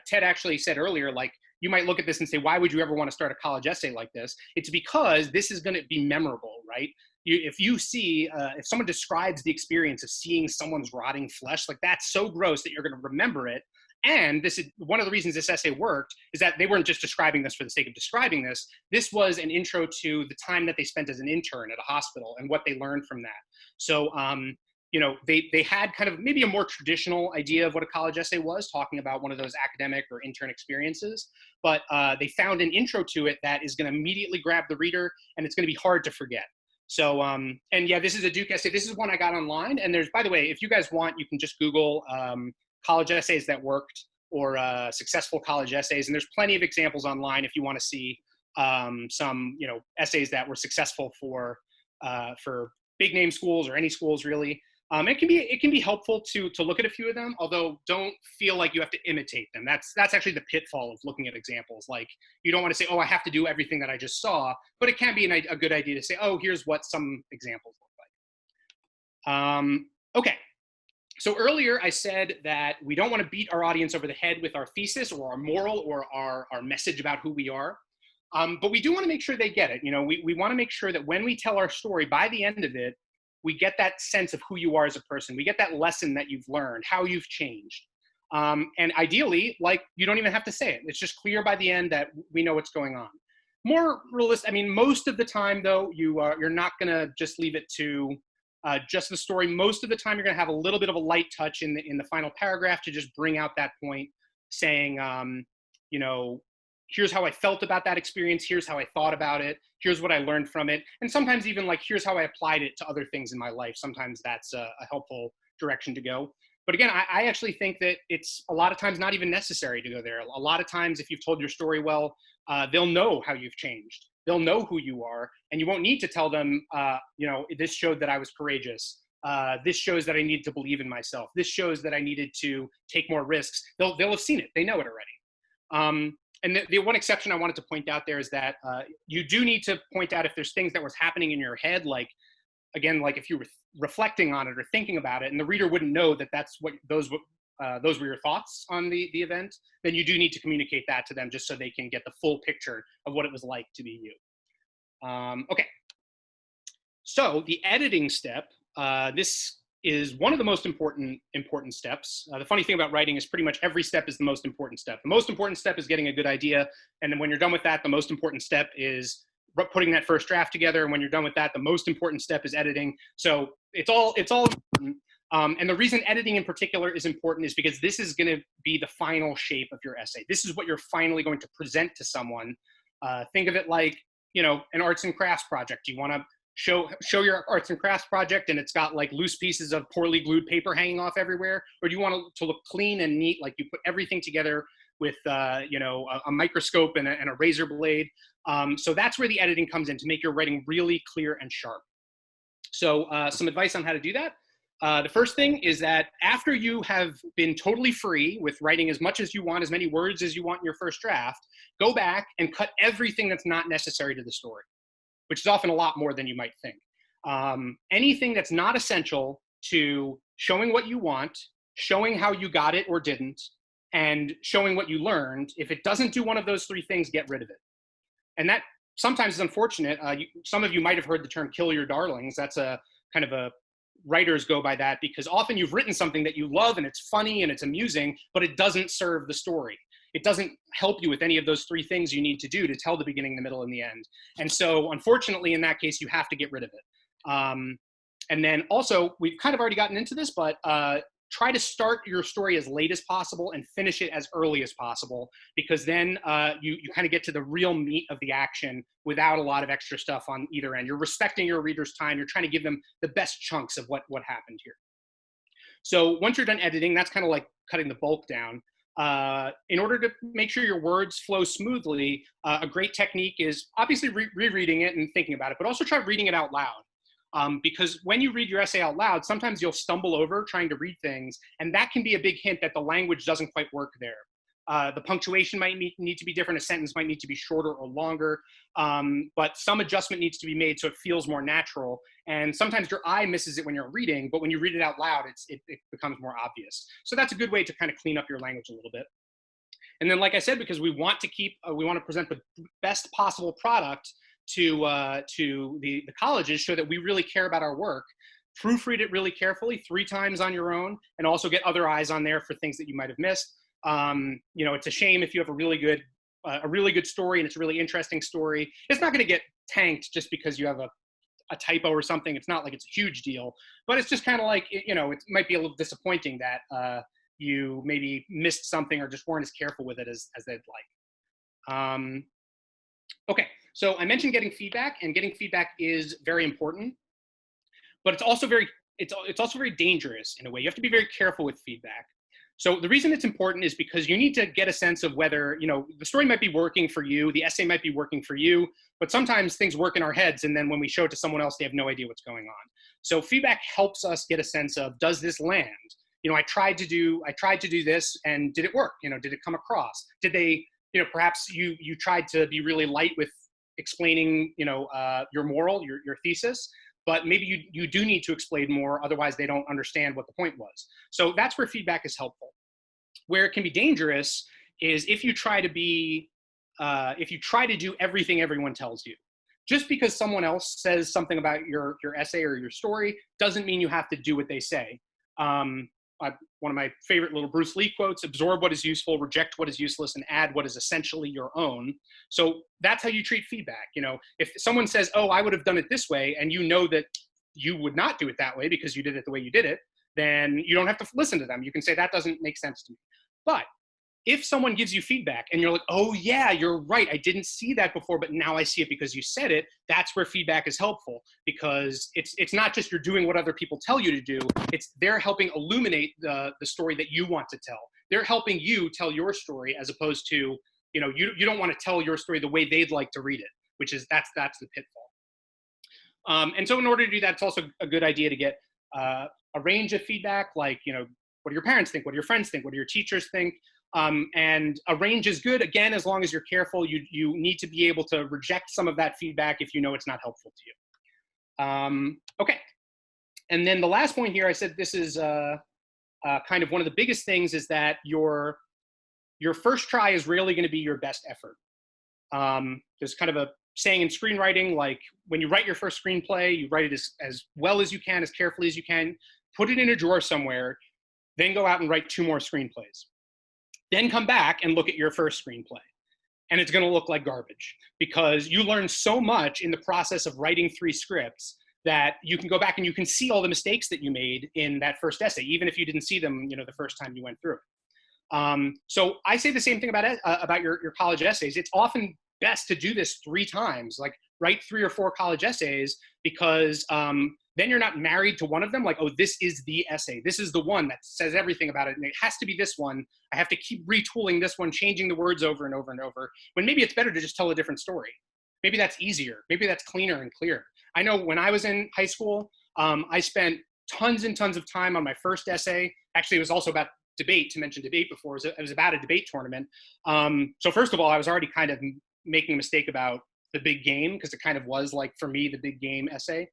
Ted actually said earlier, like, you might look at this and say, why would you ever want to start a college essay like this? It's because this is going to be memorable, right? If you see, if someone describes the experience of seeing someone's rotting flesh, like that's so gross that you're going to remember it. And this is one of the reasons this essay worked, is that they weren't just describing this for the sake of describing this. This was an intro to the time that they spent as an intern at a hospital and what they learned from that. So, they had kind of maybe a more traditional idea of what a college essay was, talking about one of those academic or intern experiences, but they found an intro to it that is going to immediately grab the reader, and it's going to be hard to forget. So, and yeah, this is a Duke essay. This is one I got online, and there's, by the way, if you guys want, you can just Google college essays that worked. or successful college essays. And there's plenty of examples online if you want to see some, essays that were successful for big name schools or any schools really. It can be helpful to look at a few of them, although don't feel like you have to imitate them. That's actually the pitfall of looking at examples. Like, you don't want to say, oh, I have to do everything that I just saw, but it can be a good idea to say, oh, here's what some examples look like. Okay. So earlier I said that we don't want to beat our audience over the head with our thesis or our moral or our message about who we are. But we do want to make sure they get it. We want to make sure that when we tell our story, by the end of it, we get that sense of who you are as a person. We get that lesson that you've learned, how you've changed. And ideally, like, you don't even have to say it. It's just clear by the end that we know what's going on. More realistic, most of the time though, you're not gonna just leave it to just the story. Most of the time you're gonna have a little bit of a light touch in the final paragraph to just bring out that point, saying, here's how I felt about that experience, here's how I thought about it, here's what I learned from it, and sometimes even like, here's how I applied it to other things in my life. Sometimes that's a helpful direction to go. But again, I actually think that it's a lot of times not even necessary to go there. A lot of times, if you've told your story well, they'll know how you've changed. They'll know who you are, and you won't need to tell them, this showed that I was courageous. This shows that I need to believe in myself. This shows that I needed to take more risks. They'll have seen it. They know it already. And the one exception I wanted to point out there is that you do need to point out if there's things that was happening in your head, like, again, like if you were reflecting on it or thinking about it, and the reader wouldn't know that that's what those were your thoughts on the event, then you do need to communicate that to them just so they can get the full picture of what it was like to be you. Okay. So the editing step, this is one of the most important steps. The funny thing about writing is pretty much every step is the most important step. The most important step is getting a good idea. And then when you're done with that, the most important step is putting that first draft together. And when you're done with that, the most important step is editing. So it's all important. And the reason editing in particular is important is because this is going to be the final shape of your essay. This is what you're finally going to present to someone. Think of it like, an arts and crafts project. You want to show your arts and crafts project and it's got like loose pieces of poorly glued paper hanging off everywhere? Or do you want to look clean and neat, like you put everything together with a microscope and a razor blade? So that's where the editing comes in, to make your writing really clear and sharp. So some advice on how to do that. The first thing is that after you have been totally free with writing as much as you want, as many words as you want in your first draft, go back and cut everything that's not necessary to the story, which is often a lot more than you might think. Anything that's not essential to showing what you want, showing how you got it or didn't, and showing what you learned, if it doesn't do one of those three things, get rid of it. And that sometimes is unfortunate. Some of you might have heard the term kill your darlings. That's a kind of a, writers go by that because often you've written something that you love and it's funny and it's amusing, but it doesn't serve the story. It doesn't help you with any of those three things you need to do to tell the beginning, the middle, and the end. And so unfortunately, in that case, you have to get rid of it. And then also, we've kind of already gotten into this, but try to start your story as late as possible and finish it as early as possible, because then you kind of get to the real meat of the action without a lot of extra stuff on either end. You're respecting your reader's time. You're trying to give them the best chunks of what happened here. So once you're done editing, that's kind of like cutting the bulk down. In order to make sure your words flow smoothly, a great technique is obviously rereading it and thinking about it, but also try reading it out loud. Because when you read your essay out loud, sometimes you'll stumble over trying to read things, and that can be a big hint that the language doesn't quite work there. The punctuation might need to be different, a sentence might need to be shorter or longer, but some adjustment needs to be made so it feels more natural. And sometimes your eye misses it when you're reading, but when you read it out loud, it becomes more obvious. So that's a good way to kind of clean up your language a little bit. And then, like I said, because we want to present the best possible product to the colleges, so that we really care about our work, proofread it really carefully 3 times on your own, and also get other eyes on there for things that you might have missed. It's a shame if you have a really good story and it's a really interesting story. It's not going to get tanked just because you have a typo or something. It's not like it's a huge deal, but it's just kind of like, it might be a little disappointing that you maybe missed something or just weren't as careful with it as they'd like. Okay, so I mentioned getting feedback, and getting feedback is very important, but it's also very dangerous in a way. You have to be very careful with feedback. So the reason it's important is because you need to get a sense of whether, the story might be working for you, the essay might be working for you, but sometimes things work in our heads, and then when we show it to someone else, they have no idea what's going on. So feedback helps us get a sense of, does this land? I tried to do this, and did it work? Did it come across? Did they, perhaps you tried to be really light with explaining, your moral, your thesis, but maybe you do need to explain more, otherwise they don't understand what the point was. So that's where feedback is helpful. Where it can be dangerous is if you try to do everything everyone tells you. Just because someone else says something about your essay or your story doesn't mean you have to do what they say. One of my favorite little Bruce Lee quotes: absorb what is useful, reject what is useless, and add what is essentially your own. So that's how you treat feedback. If someone says, oh, I would have done it this way, and you know that you would not do it that way because you did it the way you did it, then you don't have to listen to them. You can say, that doesn't make sense to me. But if someone gives you feedback and you're like, oh yeah, you're right, I didn't see that before, but now I see it because you said it, that's where feedback is helpful, because it's not just you're doing what other people tell you to do, it's they're helping illuminate the story that you want to tell. They're helping you tell your story, as opposed to, you don't want to tell your story the way they'd like to read it, which is, that's the pitfall. And so in order to do that, it's also a good idea to get a range of feedback, like, what do your parents think? What do your friends think? What do your teachers think? And a range is good, again, as long as you're careful. You need to be able to reject some of that feedback if you know it's not helpful to you. Okay. And then the last point here, I said this is kind of one of the biggest things, is that your first try is rarely going to be your best effort. There's kind of a saying in screenwriting, like when you write your first screenplay, you write it as well as you can, as carefully as you can, put it in a drawer somewhere, then go out and write 2 more screenplays. Then come back and look at your first screenplay. And it's going to look like garbage, because you learn so much in the process of writing 3 scripts that you can go back and you can see all the mistakes that you made in that first essay, even if you didn't see them, the first time you went through it. So I say the same thing about your college essays. It's often best to do this 3 times, like write 3 or 4 college essays, because then you're not married to one of them. Like, oh, this is the essay. This is the one that says everything about it, and it has to be this one. I have to keep retooling this one, changing the words over and over and over, when maybe it's better to just tell a different story. Maybe that's easier. Maybe that's cleaner and clearer. I know when I was in high school, I spent tons and tons of time on my first essay. Actually, it was also about debate, to mention debate before. It was about a debate tournament. So first of all, I was already kind of making a mistake about the big game, because it kind of was, like, for me, the big game essay.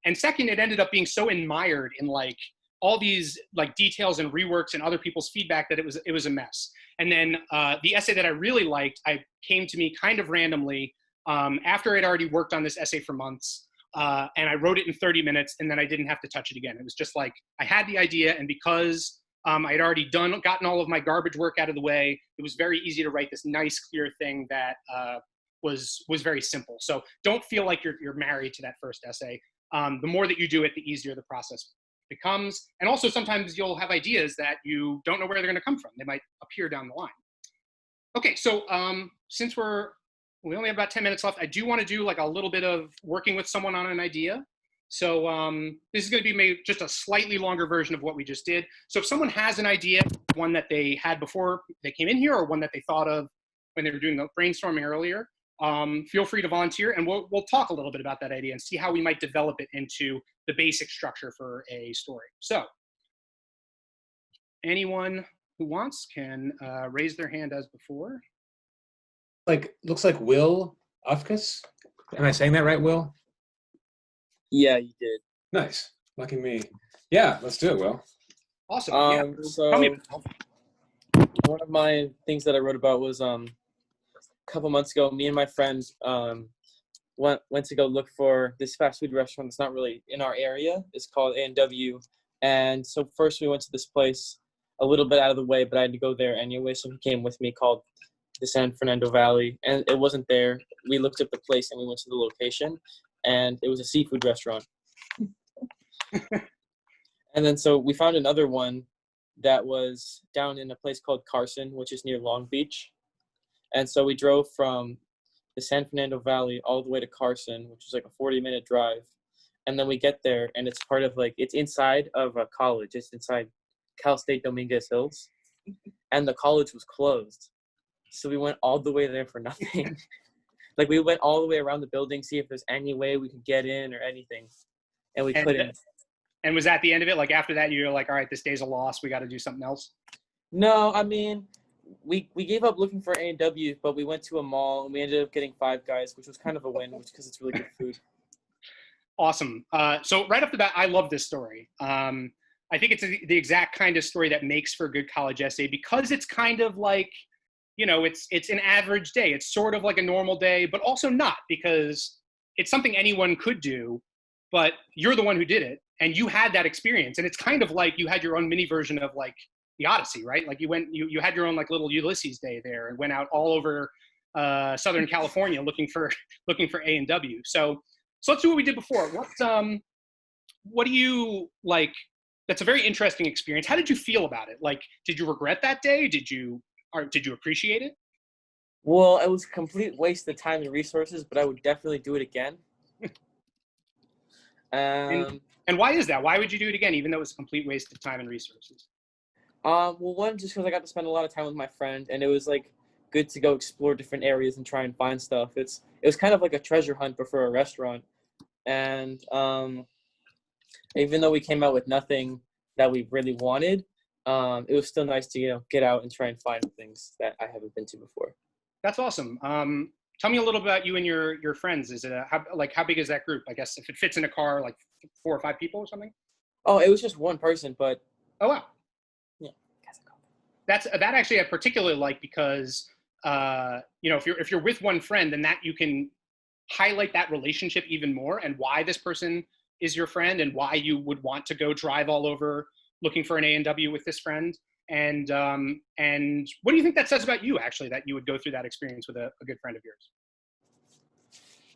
And second, it ended up being so admired in, like, all these, like, details and reworks and other people's feedback that it was a mess. And then the essay that I really liked, came to me kind of randomly after I'd already worked on this essay for months. And I wrote it in 30 minutes, and then I didn't have to touch it again. It was just like, I had the idea, and because I'd already gotten all of my garbage work out of the way, it was very easy to write this nice, clear thing that was very simple. So don't feel like you're married to that first essay. The more that you do it, the easier the process becomes. And also, sometimes you'll have ideas that you don't know where they're going to come from. They might appear down the line. Okay, so since we only have about 10 minutes left, I do want to do, like, a little bit of working with someone on an idea. So this is going to be maybe just a slightly longer version of what we just did. So if someone has an idea, one that they had before they came in here, or one that they thought of when they were doing the brainstorming earlier, feel free to volunteer, and we'll talk a little bit about that idea and see how we might develop it into the basic structure for a story. So anyone who wants can raise their hand as before. Looks like Will Ufkus. Am I saying that right, Will? Yeah, you did. Nice. Lucky me. Yeah, let's do it, Will. Awesome. So Tell me. one of my things that I wrote about was a couple months ago, me and my friends went to go look for this fast food restaurant that's not really in our area. It's called A&W. And so first we went to this place a little bit out of the way, but I had to go there anyway. So he came with me, called the San Fernando Valley, and it wasn't there. We looked up the place and we went to the location, and it was a seafood restaurant. And then so we found another one that was down in a place called Carson, which is near Long Beach. And so we drove from the San Fernando Valley all the way to Carson, which is like a 40-minute drive. And then we get there, and it's part of it's inside of a college. It's inside Cal State Dominguez Hills. and the college was closed. So we went all the way there for nothing. Like, we went all the way around the building, see if there's any way we could get in or anything, and we couldn't. And was that the end of it? Like, after that, you were like, all right, this day's a loss. We got to do something else? No, I mean, we gave up looking for A&W, but we went to a mall, and we ended up getting Five Guys, which was kind of a win, because it's really good food. Awesome. So right off the bat, I love this story. I think it's the exact kind of story that makes for a good college essay, because it's kind of like, you know, it's an average day. It's sort of like a normal day, but also not, because it's something anyone could do, but you're the one who did it, and you had that experience. And it's kind of like you had your own mini version of like the Odyssey, right? Like you had your own like little Ulysses day there, and went out all over Southern California looking for A&W. So let's do what we did before. What do you like? That's a very interesting experience. How did you feel about it? Like, did you regret that day? Did you appreciate it? Well, it was a complete waste of time and resources, but I would definitely do it again. And why is that? Why would you do it again, even though it was a complete waste of time and resources? Well, one, just because I got to spend a lot of time with my friend, and it was like good to go explore different areas and try and find stuff. It was kind of like a treasure hunt, but for a restaurant. And even though we came out with nothing that we really wanted, it was still nice to, you know, get out and try and find things that I haven't been to before. That's awesome. Tell me a little about you and your friends. Is it how big is that group? I guess if it fits in a car, like 4 or 5 people or something. Oh, it was just one person, but. Oh wow. Yeah. That actually I particularly like, because you know, if you're with one friend, then that you can highlight that relationship even more, and why this person is your friend, and why you would want to go drive all over looking for an A&W with this friend. And what do you think that says about you, actually, that you would go through that experience with a good friend of yours?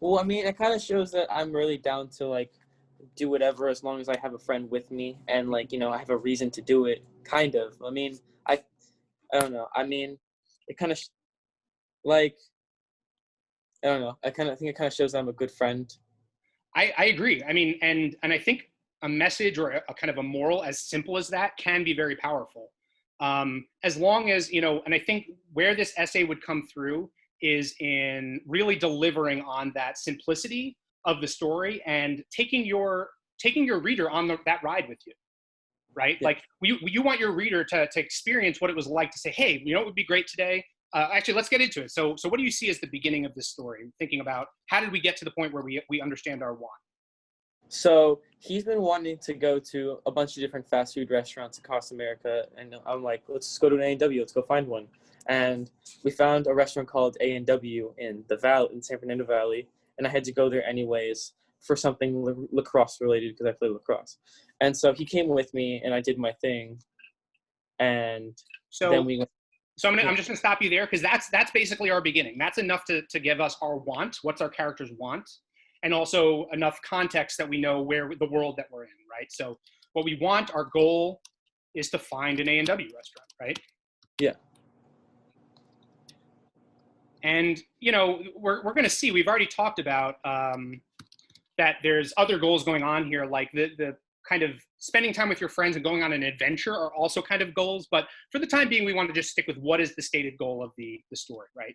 Well, I mean, it kind of shows that I'm really down to, like, do whatever as long as I have a friend with me, and, like, you know, I have a reason to do it, kind of. I mean, I don't know. I mean, it kind of, like, I don't know. I think it kind of shows that I'm a good friend. I agree. I mean, and I think a message or a kind of a moral as simple as that can be very powerful. As long as, you know, and I think where this essay would come through is in really delivering on that simplicity of the story, and taking your reader on that ride with you, right? Yeah. Like you want your reader to experience what it was like to say, hey, you know what would be great today? Actually, let's get into it. So what do you see as the beginning of this story? Thinking about how did we get to the point where we understand our want? So he's been wanting to go to a bunch of different fast food restaurants across America, and I'm like, let's just go to an A&W. Let's go find one. And we found a restaurant called A&W in San Fernando Valley, and I had to go there anyways for something lacrosse related, because I play lacrosse. And so he came with me, and I did my thing, and then we went. So I'm just gonna stop you there, because that's basically our beginning. That's enough to give us our want, what's our characters want, and also enough context that we know where the world that we're in, right? So what we want, our goal, is to find an A&W restaurant, right? Yeah. And you know, we're gonna see. We've already talked about that there's other goals going on here, like the kind of spending time with your friends and going on an adventure are also kind of goals. But for the time being, we want to just stick with what is the stated goal of the story, right?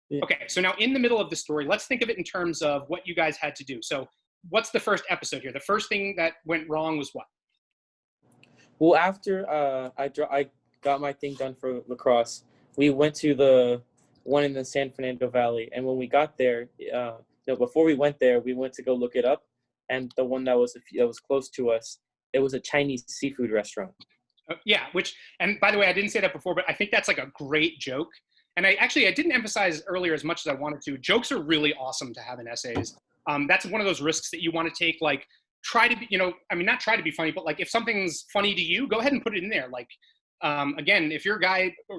Yeah. Okay, so now in the middle of the story, let's think of it in terms of what you guys had to do. So what's the first episode here? The first thing that went wrong was what? Well, after I got my thing done for lacrosse, we went to the one in the San Fernando Valley. And when we got there, before we went there, we went to go look it up. And the one that was close to us, it was a Chinese seafood restaurant. Yeah, and by the way, I didn't say that before, but I think that's like a great joke. And I didn't emphasize earlier as much as I wanted to. Jokes are really awesome to have in essays. That's one of those risks that you want to take. Like, try to be, not try to be funny, but like if something's funny to you, go ahead and put it in there. Like, again, if you're a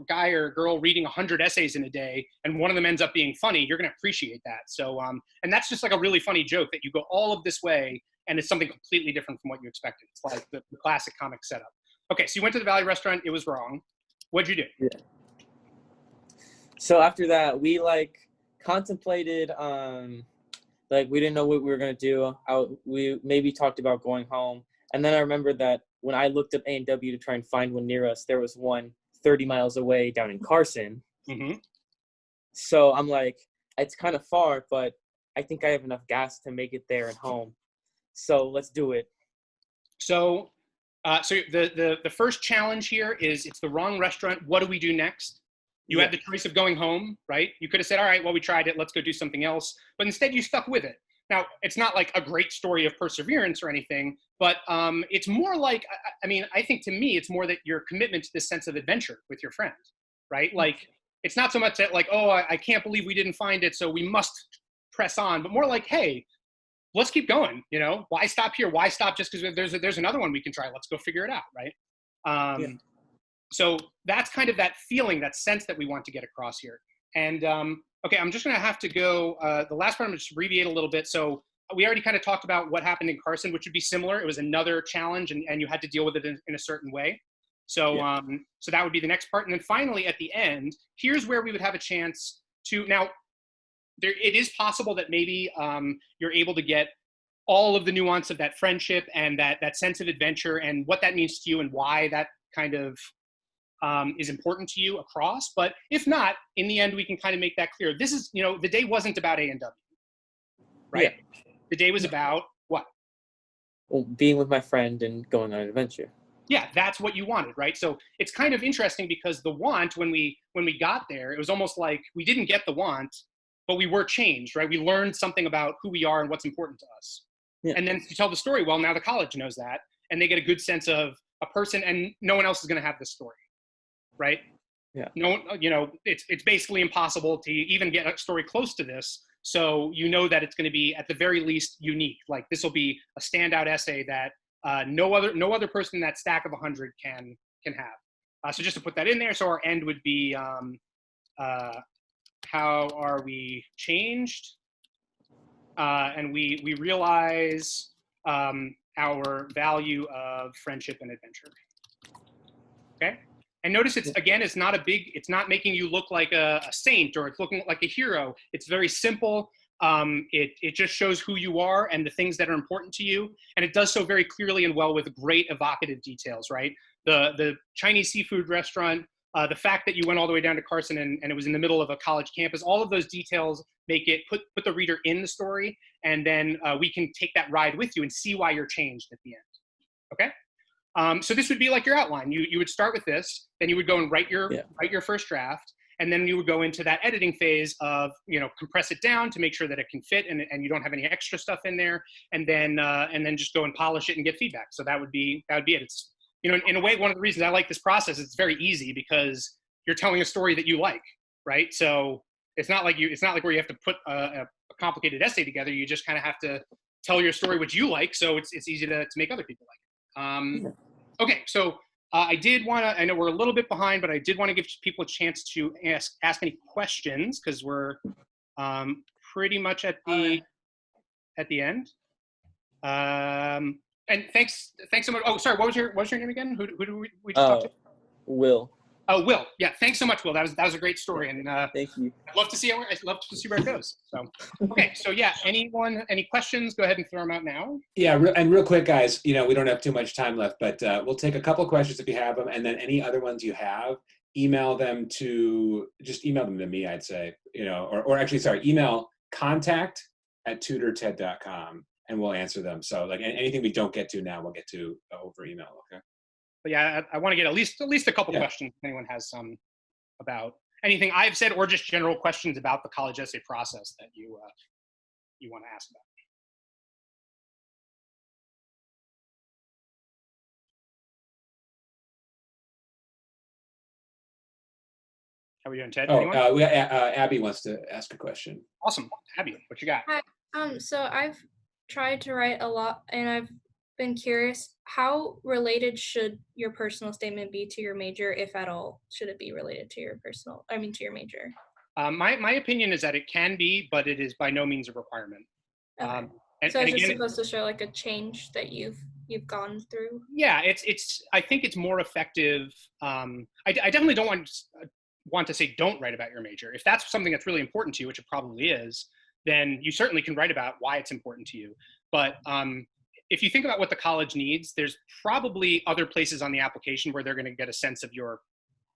guy or girl reading 100 essays in a day and one of them ends up being funny, you're going to appreciate that. So, and that's just like a really funny joke that you go all of this way and it's something completely different from what you expected. It's like the classic comic setup. Okay, so you went to the Valley restaurant. It was wrong. What'd you do? Yeah. So after that, we contemplated, we didn't know what we were going to do. We maybe talked about going home. And then I remembered that when I looked up A&W to try and find one near us, there was one 30 miles away down in Carson. Mhm. So I'm like, it's kind of far, but I think I have enough gas to make it there and home. So let's do it. So, so the first challenge here is it's the wrong restaurant. What do we do next? You had the choice of going home, right? You could have said, all right, well, we tried it. Let's go do something else. But instead, you stuck with it. Now, it's not like a great story of perseverance or anything, but it's more like, I mean, I think to me, it's more that your commitment to this sense of adventure with your friend, right? Like, it's not so much that like, oh, I can't believe we didn't find it, so we must press on, but more like, hey, let's keep going. You know, why stop here? Why stop just because there's another one we can try? Let's go figure it out, right? So that's kind of that feeling, that sense that we want to get across here. And okay, I'm just going to have to go. The last part, I'm going to just abbreviate a little bit. So we already kind of talked about what happened in Carson, which would be similar. It was another challenge, and you had to deal with it in a certain way. So so that would be the next part. And then finally, at the end, here's where we would have a chance to now. It is possible that maybe you're able to get all of the nuance of that friendship and that sense of adventure and what that means to you and why that kind of is important to you across. But if not, in the end, we can kind of make that clear. This is, you know, the day wasn't about A&W, right? Yeah. The day was about what? Well, being with my friend and going on an adventure. Yeah, that's what you wanted, right? So it's kind of interesting because the want, when we got there, it was almost like we didn't get the want, but we were changed, right? We learned something about who we are and what's important to us. Yeah. And then to tell the story, well, now the college knows that, and they get a good sense of a person, and no one else is going to have this story, right? Yeah. No, you know, it's basically impossible to even get a story close to this. So you know that it's going to be at the very least unique. Like this will be a standout essay that no other person in that stack of 100 can have. So just to put that in there, so our end would be how are we changed? And we realize our value of friendship and adventure. Okay. And notice it's not making you look like a saint or it's looking like a hero. It's very simple. It just shows who you are and the things that are important to you. And it does so very clearly and well with great evocative details, right? The Chinese seafood restaurant, the fact that you went all the way down to Carson and it was in the middle of a college campus, all of those details make it put the reader in the story. And then we can take that ride with you and see why you're changed at the end. Okay? So this would be like your outline. You would start with this, then you would go and write your first draft, and then you would go into that editing phase of, you know, compress it down to make sure that it can fit and you don't have any extra stuff in there, and then just go and polish it and get feedback. So that would be it. It's, you know, in a way, one of the reasons I like this process, it's very easy because you're telling a story that you like, right? So it's not like where you have to put a complicated essay together. You just kind of have to tell your story which you like, so it's easy to make other people like it. Okay, so I did want to, I know we're a little bit behind, but I did want to give people a chance to ask any questions because we're pretty much at the end. And thanks so much. Oh, sorry, what was your name again? Who did we just talk to? Will. Oh, Will. Yeah, thanks so much, Will. That was a great story, and thank you. I'd love to see where it goes. So, okay, so yeah, any questions? Go ahead and throw them out now. Yeah, and real quick, guys. You know, we don't have too much time left, but we'll take a couple questions if you have them, and then any other ones you have, email them to me. I'd say, you know, or actually, sorry, email contact@tutorted.com, and we'll answer them. So, like anything we don't get to now, we'll get to over email. Okay. But yeah, I want to get at least a couple questions if anyone has some about anything I've said or just general questions about the college essay process that you want to ask about. How are we doing, Ted? Abby wants to ask a question. Awesome. Abby, what you got? Hi. So I've tried to write a lot, and I've been curious, how related should your personal statement be to your major, if at all? Should it be related to your major? My opinion is that it can be, but it is by no means a requirement. Okay. So it's just supposed to show like a change that you've gone through? Yeah, I think it's more effective. I definitely don't want to say don't write about your major. If that's something that's really important to you, which it probably is, then you certainly can write about why it's important to you. But if you think about what the college needs, there's probably other places on the application where they're going to get a sense of your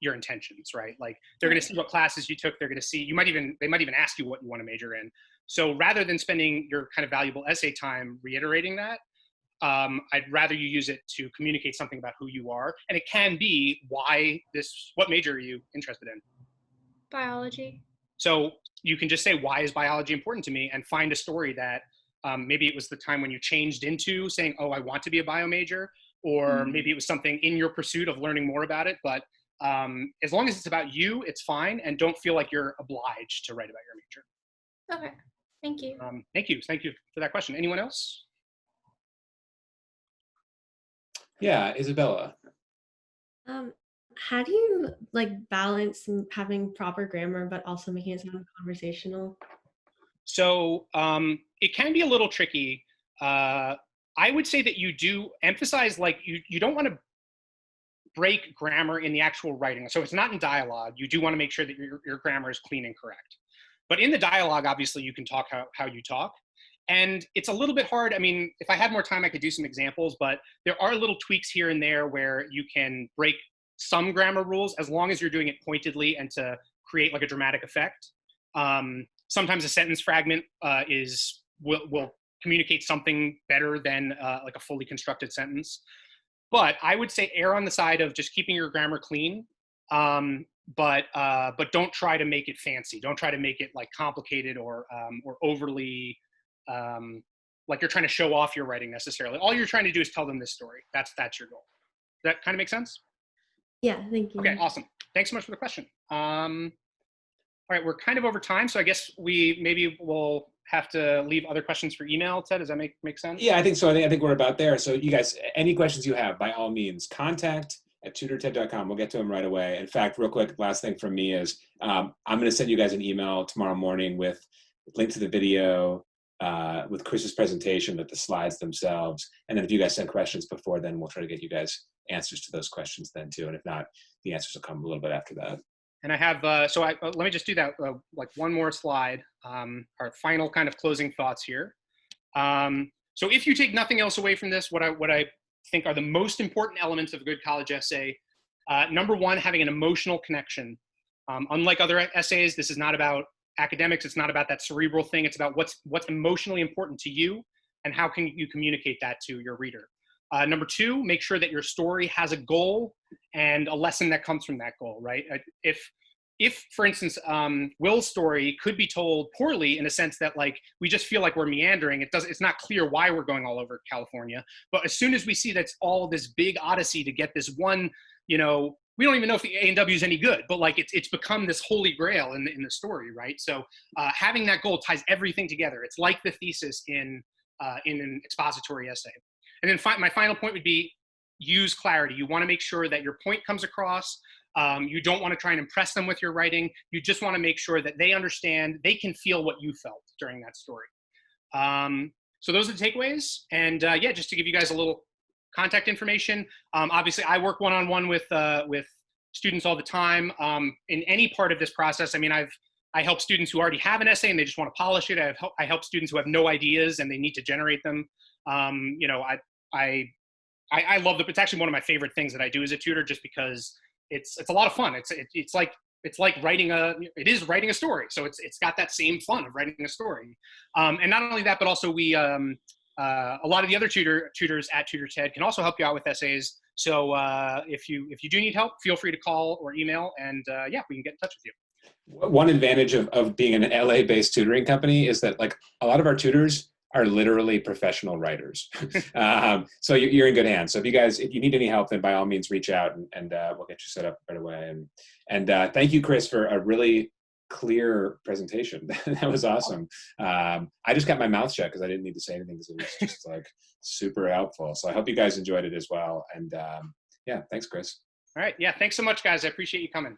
your intentions, right? Like they're going to see what classes you took. They're going to see, they might even ask you what you want to major in. So rather than spending your kind of valuable essay time reiterating that, I'd rather you use it to communicate something about who you are. And it can be what major are you interested in? Biology. So you can just say, why is biology important to me? And find a story that maybe it was the time when you changed into saying, oh, I want to be a bio major, or maybe it was something in your pursuit of learning more about it. But as long as it's about you, it's fine. And don't feel like you're obliged to write about your major. Okay, thank you. Thank you for that question. Anyone else? Yeah, Isabella. How do you like balance having proper grammar but also making it sound conversational? So it can be a little tricky. I would say that you do emphasize, like, you don't want to break grammar in the actual writing. So if it's not in dialogue, you do want to make sure that your grammar is clean and correct. But in the dialogue, obviously, you can talk how you talk. And it's a little bit hard. I mean, if I had more time, I could do some examples, but there are little tweaks here and there where you can break some grammar rules as long as you're doing it pointedly and to create like a dramatic effect. Sometimes a sentence fragment will communicate something better than like a fully constructed sentence. But I would say err on the side of just keeping your grammar clean, but don't try to make it fancy. Don't try to make it like complicated or overly like you're trying to show off your writing necessarily. All you're trying to do is tell them this story. That's your goal. Does that kind of make sense? Yeah, thank you. Okay, awesome. Thanks so much for the question. All right, we're kind of over time, so I guess maybe we'll have to leave other questions for email. Ted, does that make sense? Yeah, I think so. I think we're about there. So you guys, any questions you have, by all means, contact@tutorted.com. We'll get to them right away. In fact, real quick, last thing from me is I'm going to send you guys an email tomorrow morning with a link to the video, with Chris's presentation, with the slides themselves. And then if you guys send questions before then, we'll try to get you guys answers to those questions then too. And if not, the answers will come a little bit after that. And I have, let me just do that, like one more slide, our final kind of closing thoughts here. So if you take nothing else away from this, what I think are the most important elements of a good college essay, number one, having an emotional connection. Unlike other essays, this is not about academics. It's not about that cerebral thing. It's about what's emotionally important to you and how can you communicate that to your reader. Number two, make sure that your story has a goal and a lesson that comes from that goal, right? If for instance, Will's story could be told poorly in a sense that like, we just feel like we're meandering. It's not clear why we're going all over California. But as soon as we see that's all this big odyssey to get this one, we don't even know if the A&W is any good, but like it's become this holy grail in the story, right? So having that goal ties everything together. It's like the thesis in an expository essay. And then my final point would be use clarity. You want to make sure that your point comes across. You don't want to try and impress them with your writing. You just want to make sure that they understand, they can feel what you felt during that story. So those are the takeaways. And yeah, just to give you guys a little contact information. Obviously, I work one-on-one with students all the time. In any part of this process, I mean, I help students who already have an essay and they just want to polish it. I help students who have no ideas and they need to generate them. I love it's actually one of my favorite things that I do as a tutor, just because it's a lot of fun. It's like writing a story. So it's got that same fun of writing a story. And not only that, but also a lot of the other tutors at Tutor TED can also help you out with essays. So if you do need help, feel free to call or email, and yeah, we can get in touch with you. One advantage of being an LA-based tutoring company is that like a lot of our tutors are literally professional writers. So you're in good hands. So if you need any help, then by all means reach out and we'll get you set up right away. And thank you, Chris, for a really clear presentation. That was awesome. I just got my mouth shut because I didn't need to say anything because it was just like super helpful. So I hope you guys enjoyed it as well. And yeah, thanks, Chris. All right. Yeah. Thanks so much, guys. I appreciate you coming.